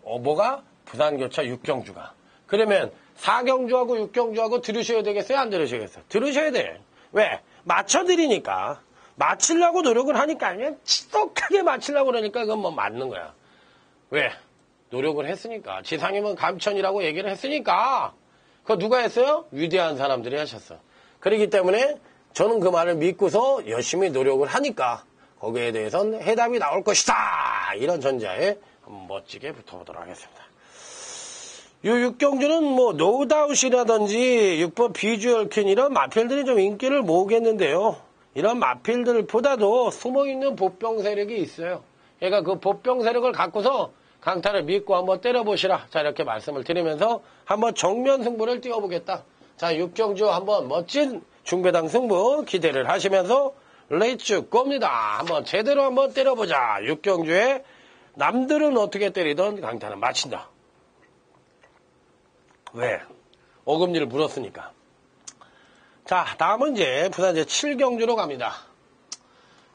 뭐가? 부산교차 6경주가. 그러면 4경주하고 6경주하고 들으셔야 되겠어요? 안 들으셔야겠어요? 들으셔야 돼. 왜? 맞춰드리니까. 맞추려고 노력을 하니까 그냥 지독하게 맞추려고 그러니까 그건 뭐 맞는 거야. 왜? 노력을 했으니까. 지상이면 감천이라고 얘기를 했으니까. 그거 누가 했어요? 위대한 사람들이 하셨어. 그렇기 때문에 저는 그 말을 믿고서 열심히 노력을 하니까 거기에 대해서는 해답이 나올 것이다. 이런 전제에 한번 멋지게 붙어보도록 하겠습니다. 이 6경주는 뭐 노다웃이라든지 6번 비주얼킨 이런 마필들이 좀 인기를 모으겠는데요. 이런 마필들보다도 숨어있는 보병 세력이 있어요. 그러니까 그 보병 세력을 갖고서 강타를 믿고 한번 때려보시라. 자, 이렇게 말씀을 드리면서 한번 정면 승부를 띄워보겠다. 자, 6경주 한번 멋진 중배당 승부 기대를 하시면서 렛츠 고입니다. 한번 제대로 한번 때려보자. 6경주에 남들은 어떻게 때리던 강타는 마친다. 왜? 어금니를 물었으니까. 자, 다음은 이제 부산 이제 7경주로 갑니다.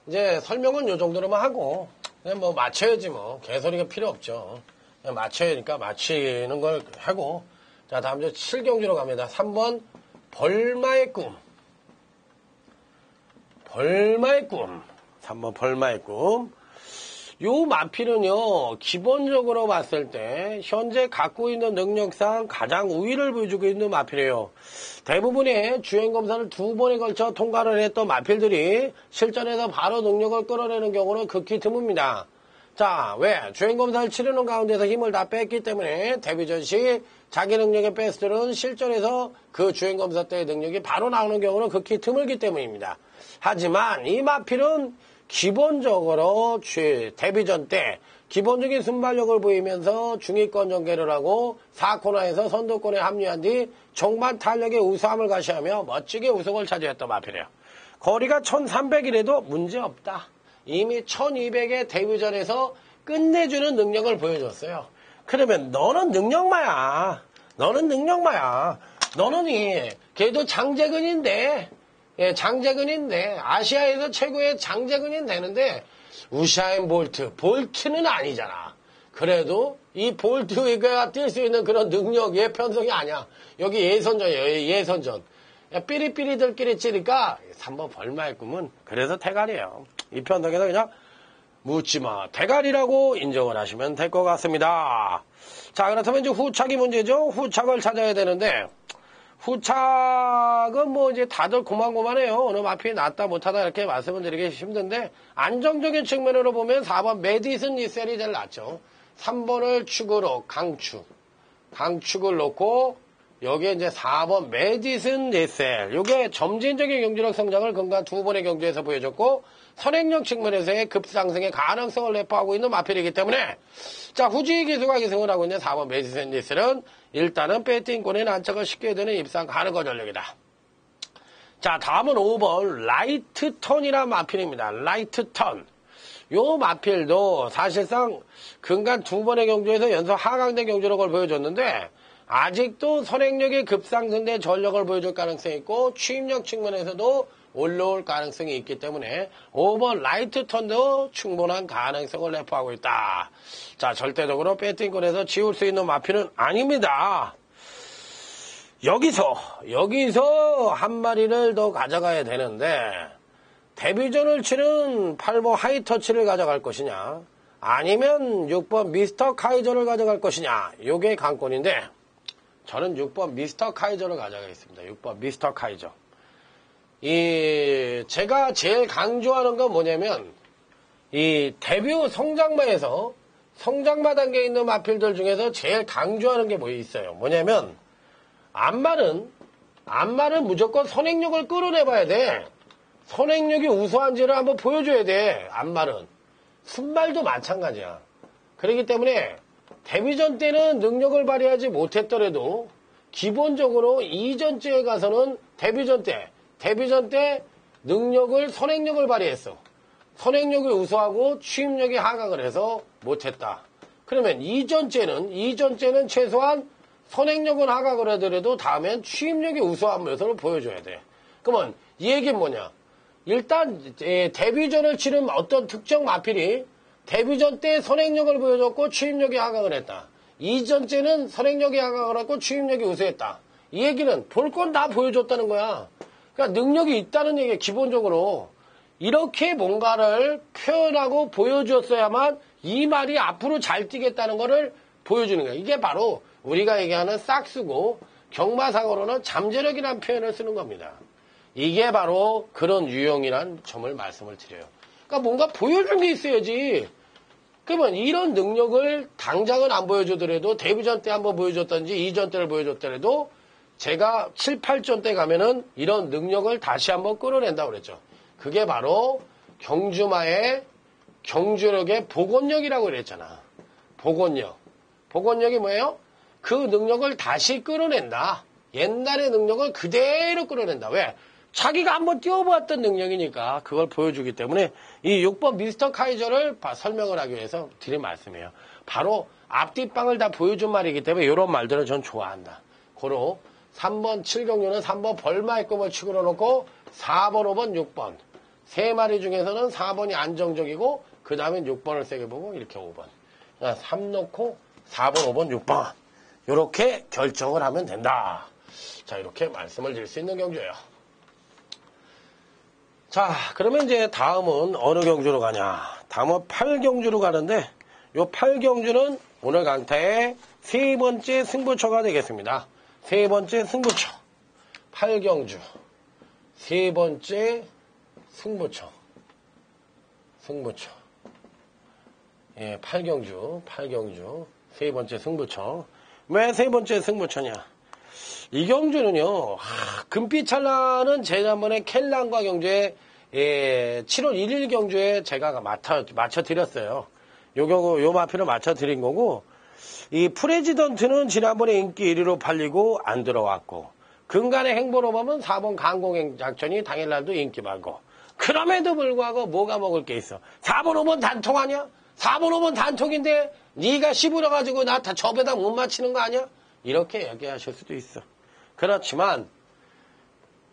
이제 설명은 요 정도로만 하고 그냥 뭐 맞춰야지 뭐 개소리가 필요 없죠. 그냥 맞춰야 하니까 맞히는 걸 하고. 자, 다음 이제 7경주로 갑니다. 3번 벌마의 꿈. 3번 벌마의 꿈. 요 마필은요, 기본적으로 봤을 때, 현재 갖고 있는 능력상 가장 우위를 보여주고 있는 마필이에요. 대부분의 주행검사를 2번에 걸쳐 통과를 했던 마필들이 실전에서 바로 능력을 끌어내는 경우는 극히 드뭅니다. 자, 왜? 주행검사를 치르는 가운데서 힘을 다 뺐기 때문에 데뷔전 시 자기 능력의 베스트는 실전에서 그 주행검사 때의 능력이 바로 나오는 경우는 극히 드물기 때문입니다. 하지만 이 마필은 기본적으로 데뷔전 때 기본적인 순발력을 보이면서 중위권 전개를 하고 4코너에서 선두권에 합류한 뒤 종반 탄력의 우수함을 가시하며 멋지게 우승을 차지했던 마필이에요. 거리가 1300이라도 문제없다. 이미 1200의 데뷔전에서 끝내주는 능력을 보여줬어요. 그러면 너는 능력마야. 너는 능력마야. 너는 걔도 장재근인데, 예, 장재근인데, 아시아에서 최고의 장재근이 되는데, 우사인 볼트는 아니잖아. 그래도 이 볼트가 뛸 수 있는 그런 능력의 편성이 아니야. 여기 예선전이에요, 예선전. 삐리삐리들끼리 찌니까 3번 벌마의 꿈은 그래서 대가리예요. 이 편성에서 그냥 묻지마 대가리라고 인정을 하시면 될 것 같습니다. 자, 그렇다면 이제 후착이 문제죠. 후착을 찾아야 되는데, 후착은 뭐 이제 다들 고만고만해요. 어느 마필이 낫다 못하다 이렇게 말씀을 드리기 힘든데, 안정적인 측면으로 보면 4번 메디슨 리셀이 제일 낫죠. 3번을 축으로 강축을 놓고 여기에 이제 4번 메디슨 리셀, 요게 점진적인 경주력 성장을 근간 두 번의 경주에서 보여줬고 선행력 측면에서의 급상승의 가능성을 내포하고 있는 마필이기 때문에, 자, 후지 기수가 기승을 하고 있는 4번 메디슨 리셀은 일단은 배팅권에 난처가 쉽게 되는 입상 가능한 전력이다. 자, 다음은 5번 라이트 턴이라는 마필입니다. 라이트 턴. 요 마필도 사실상 근간 두 번의 경주에서 연속 하강된 경주력을 보여줬는데, 아직도 선행력의 급상승된 전력을 보여줄 가능성이 있고 취입력 측면에서도 올라올 가능성이 있기 때문에 5번 라이트 턴도 충분한 가능성을 내포하고 있다. 자, 절대적으로 배팅권에서 지울 수 있는 마필은 아닙니다. 여기서 한 마리를 더 가져가야 되는데, 데뷔전을 치른 8번 하이터치를 가져갈 것이냐, 아니면 6번 미스터 카이저를 가져갈 것이냐, 요게 관건인데, 저는 6번 미스터 카이저를 가져가겠습니다. 6번 미스터 카이저. 제가 제일 강조하는 건 뭐냐면, 이 데뷔 성장마에서, 성장마 단계에 있는 마필들 중에서 제일 강조하는 게 뭐 있어요. 뭐냐면, 안마는 무조건 선행력을 끌어내봐야 돼. 선행력이 우수한지를 한번 보여줘야 돼. 안마는. 순발도 마찬가지야. 그렇기 때문에, 데뷔전 때는 능력을 발휘하지 못했더라도 기본적으로 이전주에 가서는 데뷔전 때 능력을, 선행력을 발휘했어. 선행력이 우수하고 취입력이 하강을 해서 못했다. 그러면 이전째는 최소한 선행력은 하강을 하더라도 다음엔 취입력이 우수한 모습을 보여줘야 돼. 그러면 이 얘기는 뭐냐? 일단 데뷔전을 치른 어떤 특정 마필이 데뷔전 때 선행력을 보여줬고 취입력이 하강을 했다. 이전째는 선행력이 하강을 했고 취입력이 우수했다. 이 얘기는 볼 건 다 보여줬다는 거야. 그러니까 능력이 있다는 얘기야. 기본적으로 이렇게 뭔가를 표현하고 보여줬어야만 이 말이 앞으로 잘 뛰겠다는 거를 보여주는 거야. 이게 바로 우리가 얘기하는 싹수고 경마상으로는 잠재력이라는 표현을 쓰는 겁니다. 이게 바로 그런 유형이란 점을 말씀을 드려요. 그러니까 뭔가 보여준 게 있어야지. 그러면 이런 능력을 당장은 안 보여주더라도 데뷔전 때 한번 보여줬던지 이전 때를 보여줬더라도 제가 7, 8전 때 가면은 이런 능력을 다시 한번 끌어낸다고 그랬죠. 그게 바로 경주마의 경주력의 복원력이라고 그랬잖아. 복원력이 뭐예요? 그 능력을 다시 끌어낸다. 옛날의 능력을 그대로 끌어낸다. 왜? 자기가 한번 띄워보았던 능력이니까 그걸 보여주기 때문에 이 6번 미스터 카이저를 설명을 하기 위해서 드린 말씀이에요. 바로 앞뒷방을 다 보여준 말이기 때문에 이런 말들을 전 좋아한다. 고로 3번 7경주는 3번 벌마의 꿈을 치고로 놓고 4번, 5번, 6번 세 마리 중에서는 4번이 안정적이고 그 다음에 6번을 세게 보고 이렇게 5번. 그러니까 3 놓고 4번, 5번, 6번 이렇게 결정을 하면 된다. 자, 이렇게 말씀을 드릴 수 있는 경주예요. 자, 그러면 이제 다음은 어느 경주로 가냐? 다음은 8경주로 가는데 요 8경주는 오늘 강타의 세 번째 승부처가 되겠습니다. 세 번째 승부처. 8경주. 세 번째 승부처. 예, 8경주. 세 번째 승부처. 왜 세 번째 승부처냐? 이 경주는요, 금빛 찰나는 지난번에 켈란과 경주에, 7월 1일 경주에 제가 맞춰드렸어요. 요 마필을 맞춰드린 거고, 이 프레지던트는 지난번에 인기 1위로 팔리고 안 들어왔고, 근간의 행보로 보면 4번 강공행 작전이 당일날도 인기 많고, 그럼에도 불구하고 뭐가 먹을 게 있어? 4번 5번 단통 아니야? 4번 5번 단통인데 네가 씹으려가지고 나 다 접에다 못 맞히는 거 아니야? 이렇게 얘기하실 수도 있어. 그렇지만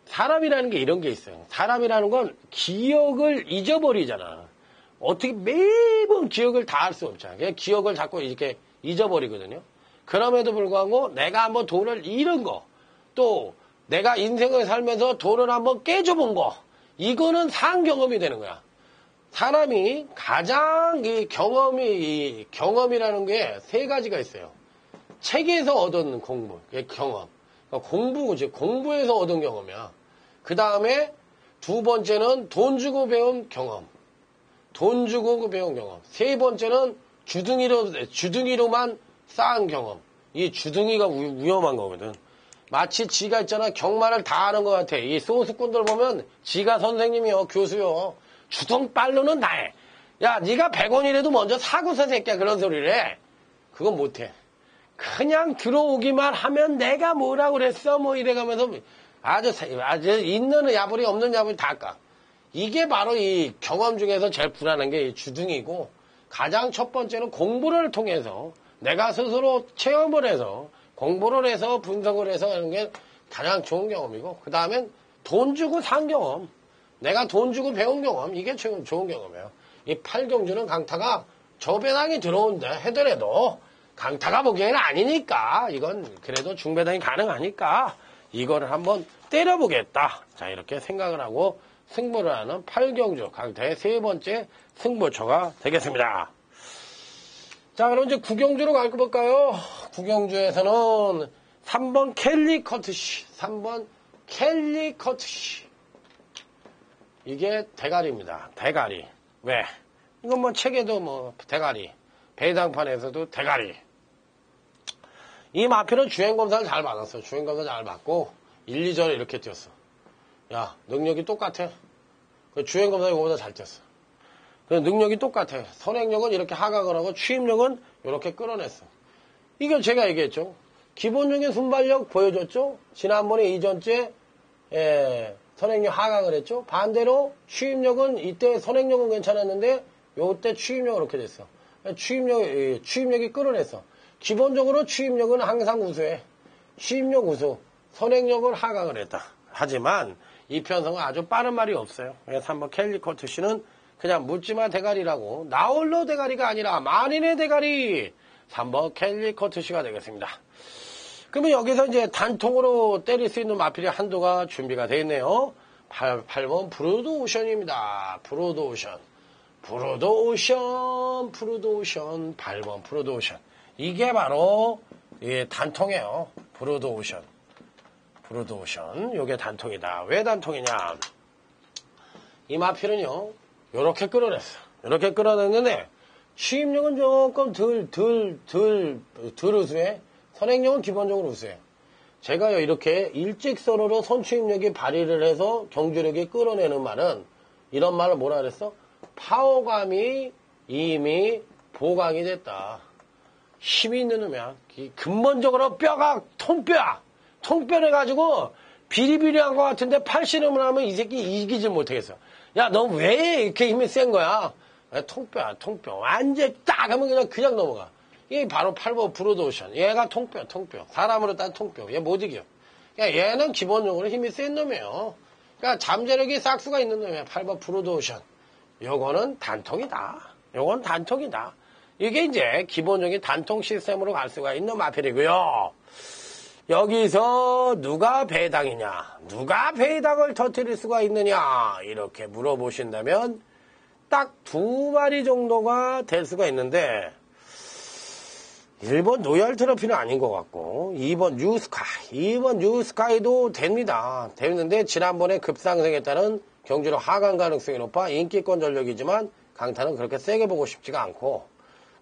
사람이라는 게 이런 게 있어요. 사람이라는 건 기억을 잊어버리잖아. 어떻게 매번 기억을 다 할 수 없잖아. 그냥 기억을 자꾸 이렇게 잊어버리거든요. 그럼에도 불구하고 내가 한번 돈을 잃은 거, 또 내가 인생을 살면서 돈을 한번 깨져본 거, 이거는 상경험이 되는 거야. 사람이 가장 이 경험이라는 게 세 가지가 있어요. 책에서 얻은 공부, 경험. 그러니까 공부에서 얻은 경험이야. 그 다음에 두 번째는 돈 주고 배운 경험. 돈 주고 배운 경험. 세 번째는 주둥이로만 쌓은 경험. 이 주둥이가 위험한 거거든. 마치 지가 있잖아. 경마를 다 하는 것 같아. 이 소수꾼들 보면 지가 선생님이요. 교수요. 주둥빨로는 다 해. 야, 네가 100원이라도 먼저 사고서 새끼야. 그런 소리를 해. 그건 못해. 그냥 들어오기만 하면 내가 뭐라고 그랬어? 뭐 이래가면서 아주 있는 야불이 없는 야불이 다 까. 이게 바로 이 경험 중에서 제일 불안한 게 이 주둥이고, 가장 첫 번째는 공부를 통해서 내가 스스로 체험을 해서 공부를 해서 분석을 해서 하는 게 가장 좋은 경험이고, 그 다음엔 돈 주고 산 경험, 내가 돈 주고 배운 경험, 이게 좋은 경험이에요. 이 팔경주는 강타가 저 배당이 들어온다 하더라도 강타가 보기에는 아니니까, 이건 그래도 중배당이 가능하니까 이거를 한번 때려보겠다. 자, 이렇게 생각을 하고 승부를 하는 팔경주 강타의 세 번째 승부처가 되겠습니다. 자, 그럼 이제 구경주로 갈까요? 구경주에서는 3번 캘리커트시, 3번 캘리커트시. 이게 대가리입니다. 대가리. 왜? 이건 뭐 책에도 뭐 대가리, 배당판에서도 대가리. 이 마필은 주행검사를 잘 받았어. 주행검사 잘 받고 1, 2절에 이렇게 뛰었어. 야, 능력이 똑같아. 주행검사 이거보다 잘 뛰었어. 능력이 똑같아. 선행력은 이렇게 하강을 하고 추임력은 이렇게 끌어냈어. 이걸 제가 얘기했죠. 기본적인 순발력 보여줬죠. 지난번에 이전째 선행력 하강을 했죠. 반대로 추임력은 이때 선행력은 괜찮았는데 요때 추임력은 이렇게 됐어. 추임력이 끌어냈어. 기본적으로 추임력은 항상 우수해. 추임력 우수. 선행력을 하강을 했다. 하지만 이 편성은 아주 빠른 말이 없어요. 그래서 3번 캘리커트 씨는 그냥 묻지마 대가리라고, 나홀로 대가리가 아니라 만인의 대가리. 3번 캘리커트 씨가 되겠습니다. 그러면 여기서 이제 단통으로 때릴 수 있는 마필이 한도가 준비가 되어 있네요. 8번 브루드 오션입니다. 브루드 오션. 8번 브루드 오션. 이게 바로 단통이에요. 브루드 오션. 요게 단통이다. 왜 단통이냐? 이 마필은요, 요렇게 끌어냈어. 요렇게 끌어냈는데, 추임력은 조금 덜 우수해. 선행력은 기본적으로 우수해. 제가요, 이렇게 일직선으로 선추임력이 발휘를 해서 경주력이 끌어내는 말은, 이런 말을 뭐라 그랬어? 파워감이 이미 보강이 됐다. 힘이 있는 놈이야. 근본적으로 뼈가 통뼈를 가지고 비리비리한 것 같은데 팔씨름을 하면 이 새끼 이기질 못하겠어. 야, 너 왜 이렇게 힘이 센 거야? 통뼈야. 완전 딱 하면 그냥 넘어가. 이게 바로 8번 브루드 오션. 얘가 통뼈. 사람으로 딴 통뼈. 얘 못 이겨. 그러니까 얘는 기본적으로 힘이 센 놈이에요. 그러니까 잠재력이 싹수가 있는 놈이야. 8번 브루드 오션. 요거는 단통이다. 이게 이제 기본적인 단통 시스템으로 갈 수가 있는 마필이고요. 여기서 누가 배당이냐, 누가 배당을 터뜨릴 수가 있느냐, 이렇게 물어보신다면 딱 2마리 정도가 될 수가 있는데, 1번 노열 트로피는 아닌 것 같고, 2번 뉴스카이도 됩니다. 되는데 지난번에 급상승했다는 경주로 하강 가능성이 높아 인기권 전력이지만 강타는 그렇게 세게 보고 싶지가 않고,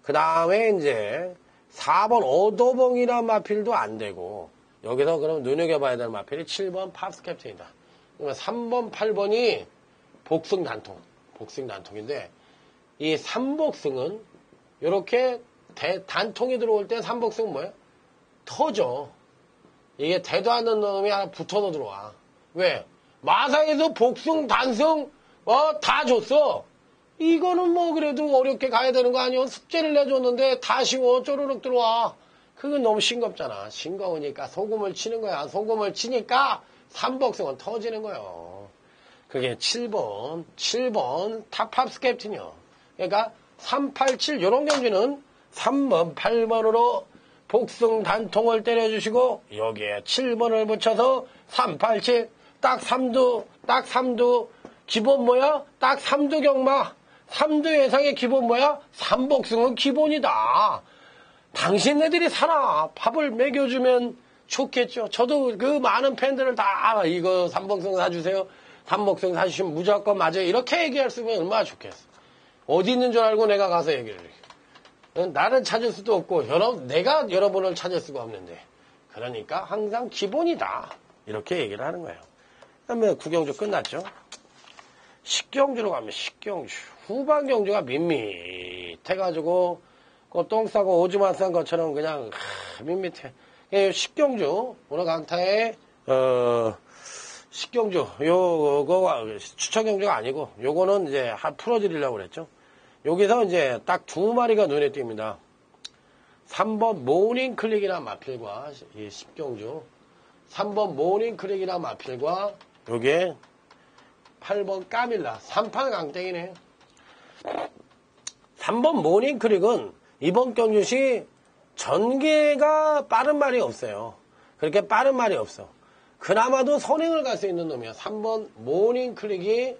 그 다음에 이제 4번 어도봉이란 마필도 안 되고, 여기서 그럼 눈여겨봐야 될 마필이 7번 팝스 캡틴이다. 그러면 3번, 8번이 복승 단통인데, 이 3복승은 요렇게 단통이 들어올 때 삼복승은 뭐예요? 터져. 이게 대도 않는 놈이 하나 붙어서 들어와. 왜? 마사에서 복승, 단승, 다 줬어. 이거는 뭐 그래도 어렵게 가야 되는 거 아니야? 숙제를 내줬는데 다 쉬워. 쪼르륵 들어와. 그건 너무 싱겁잖아. 싱거우니까 소금을 치는 거야. 소금을 치니까 삼복승은 터지는 거예요. 그게 7번 탑합 스캡틴이요. 그러니까 387 요런 경주는 3번, 8번으로 복승 단통을 때려주시고 여기에 7번을 붙여서 387 딱 3두 기본 뭐야? 딱 3두 경마 3두 예상의 기본 뭐야? 삼복승은 기본이다. 당신네들이 사나 밥을 먹여주면 좋겠죠. 저도 그 많은 팬들을 다 이거 삼복승 사주세요. 삼복승 사주시면 무조건 맞아요. 이렇게 얘기할 수 있으면 얼마나 좋겠어. 어디 있는 줄 알고 내가 가서 얘기를 해. 나를 찾을 수도 없고 내가 여러분을 찾을 수가 없는데 그러니까 항상 기본이다. 이렇게 얘기를 하는 거예요. 그다음에 구경주 끝났죠. 식경주로 가면 식경주. 후반 경주가 밋밋해가지고 똥 싸고 오줌 안 싼 것처럼 그냥 밋밋해. 식경주 오늘 강타에 식경주 요거 추천 경주가 아니고 요거는 이제 풀어드리려고 그랬죠. 여기서 이제 딱 두 마리가 눈에 띕니다. 3번 모닝 클릭이나 마필과 이 식경주 3번 모닝 클릭이나 마필과 요게 8번 까밀라 3판 강땡이네. 3번 모닝 클릭은 이번 경주시 전개가 빠른 말이 없어요. 그렇게 빠른 말이 없어. 그나마도 선행을 갈 수 있는 놈이야. 3번 모닝 클릭이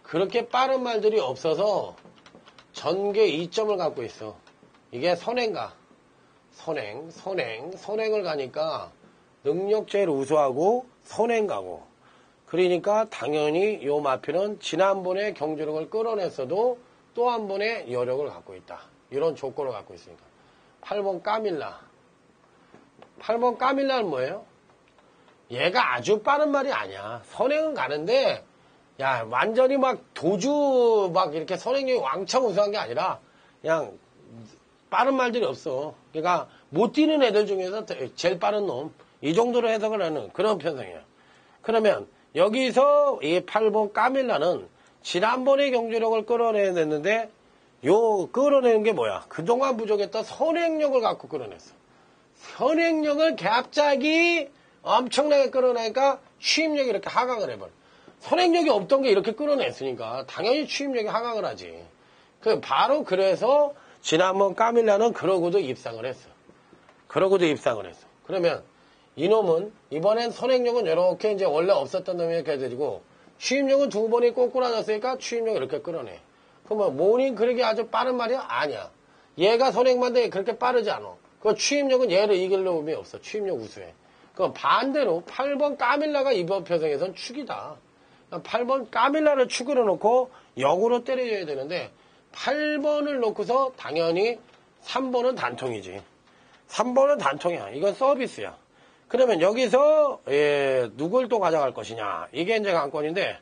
그렇게 빠른 말들이 없어서 전개 2점을 갖고 있어. 이게 선행가. 선행을 가니까 능력 제일 우수하고 선행 가고. 그러니까 당연히 요 마필은 지난번에 경주력을 끌어냈어도 또 한 번의 여력을 갖고 있다. 이런 조건을 갖고 있으니까. 8번 까밀라. 8번 까밀라는 뭐예요? 얘가 아주 빠른 말이 아니야. 선행은 가는데 야 완전히 막 도주 막 이렇게 선행력이 왕창 우수한 게 아니라 그냥 빠른 말들이 없어. 그러니까 못 뛰는 애들 중에서 제일 빠른 놈. 이 정도로 해석을 하는 그런 편성이야. 그러면 여기서 이 8번 까밀라는 지난번에 경주력을 끌어내냈는데 요 끌어내는 게 뭐야? 그동안 부족했던 선행력을 갖고 끌어냈어. 선행력을 갑자기 엄청나게 끌어내니까 취임력이 이렇게 하강을 해버려. 선행력이 없던 게 이렇게 끌어냈으니까 당연히 취임력이 하강을 하지. 바로 그래서 지난번 까밀라는 그러고도 입상을 했어. 그러면 이놈은 이번엔 선행력은 이렇게 이제 원래 없었던 놈이 이렇게 해드리고 취임력은 두 번이 꼬꾸라졌으니까 취임력을 이렇게 끌어내. 그러면 모닝 그렇게 아주 빠른 말이야? 아니야. 얘가 선행만데 그렇게 빠르지 않아. 그 취임력은 얘를 이길 놈이 없어. 취임력 우수해. 그 반대로 8번 까밀라가 이번 편성에선 축이다. 8번 까밀라를 축으로 놓고 역으로 때려줘야 되는데 8번을 놓고서 당연히 3번은 단통이지. 3번은 단통이야. 이건 서비스야. 그러면 여기서 누굴 또 가져갈 것이냐. 이게 이제 관건인데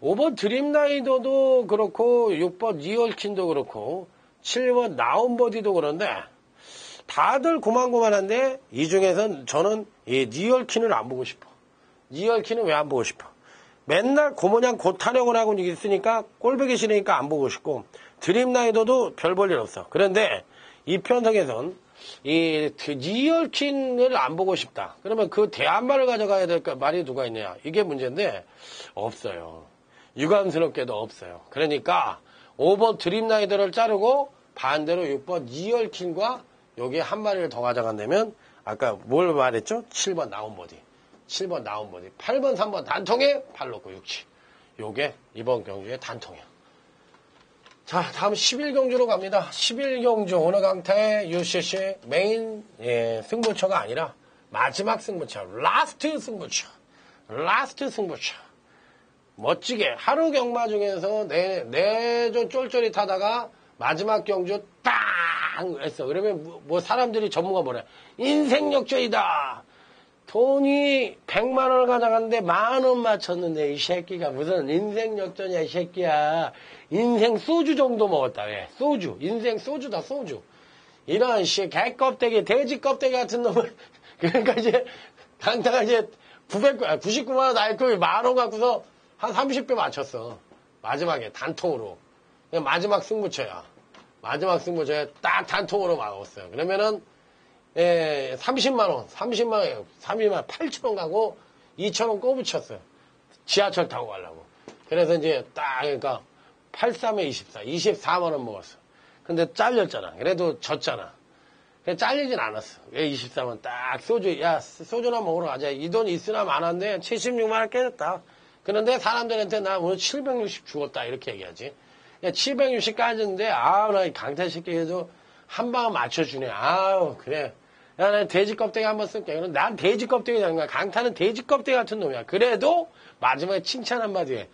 5번 드림라이더도 그렇고 6번 니얼킨도 그렇고 7번 나온버디도 그런데 다들 고만고만한데 이 중에선 저는 이 니얼킨을 안 보고 싶어. 니얼킨은 왜 안 보고 싶어? 맨날 고모냥 고타령을 하고 있으니까 꼴보기 싫으니까 안 보고 싶고 드림라이더도 별 볼 일 없어. 그런데 이 편성에선 이 니얼킨을 안 보고 싶다. 그러면 그 대한말을 가져가야 될 말이 누가 있냐? 이게 문제인데 없어요. 유감스럽게도 없어요. 그러니까 5번 드림라이더를 자르고 반대로 6번 니얼킨과 여기 한 마리를 더 가져간다면 아까 뭘 말했죠? 7번 나온버디. 8번 3번 단통에 8 놓고 6치. 요게 이번 경주의 단통이야. 자, 다음 11경주로 갑니다. 11경주 오늘 강타의 UCC 메인 승부처가 아니라 마지막 승부처, 라스트 승부처. 멋지게 하루 경마 중에서 내조 쫄쫄이타다가 마지막 경주 땅 했어. 그러면 뭐 사람들이 전문가 뭐래? 인생 역전이다. 돈이 100만 원을 가져갔는데 10,000원 맞췄는데 이 새끼가 무슨 인생 역전이야 이 새끼야. 인생 소주 정도 먹었다. 왜? 소주. 인생 소주다 소주. 이런 개껍데기 돼지 껍데기 같은 놈을 그러니까 이제 강타가 이제 99만 원 나있고 10,000원 갖고서 한 30배 맞췄어. 마지막에 단통으로. 마지막 승부처야. 마지막 승부처에 딱 단통으로 막았어요. 그러면은 30만 8,000원 가고 2,000원 꼬부쳤어요. 지하철 타고 가려고. 그래서 이제 딱 그러니까 83에 24, 24만 원 먹었어. 근데 잘렸잖아. 그래도 졌잖아. 그냥 잘리진 않았어. 왜 24만 딱 소주, 야, 소주나 먹으러 가자. 이 돈 있으나 마나인데 76만 원 깨졌다. 그런데 사람들한테 나 오늘 760 죽었다. 이렇게 얘기하지. 760 까졌는데, 아우, 나 강타 새끼에도 한 방은 맞춰주네. 아우, 그래. 야, 난 돼지 껍데기 한번 쓸게. 그럼 난 돼지 껍데기 잡는 거야. 강타는 돼지 껍데기 같은 놈이야. 그래도 마지막에 칭찬 한마디 해.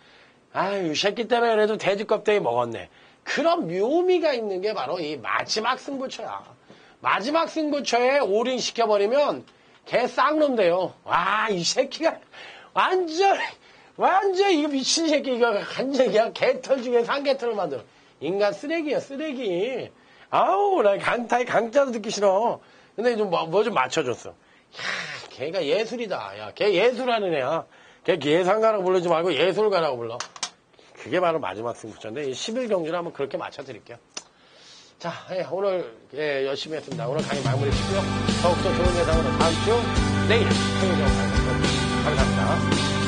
아유, 이 새끼 때문에 그래도 돼지 껍데기 먹었네. 그런 묘미가 있는 게 바로 이 마지막 승부처야. 마지막 승부처에 올인 시켜버리면 개 쌍놈 돼요. 와, 이 새끼가 완전 이거 미친 새끼 이거 완전히 개털 중에 상개털을 만들어. 인간 쓰레기야 쓰레기. 아우 나 강자도 듣기 싫어. 근데 좀 뭐 좀 맞춰줬어. 야, 걔가 예술이다. 야, 걔 예술하는 애야. 걔 예상가라고 부르지 말고 예술가라고 불러. 그게 바로 마지막 승부처인데 10일 경기를 한번 그렇게 맞춰드릴게요. 자, 오늘 열심히 했습니다. 오늘 강의 마무리 짓고요. 더욱더 좋은 예상으로 다음 주 내일 토요일 영상 감사합니다.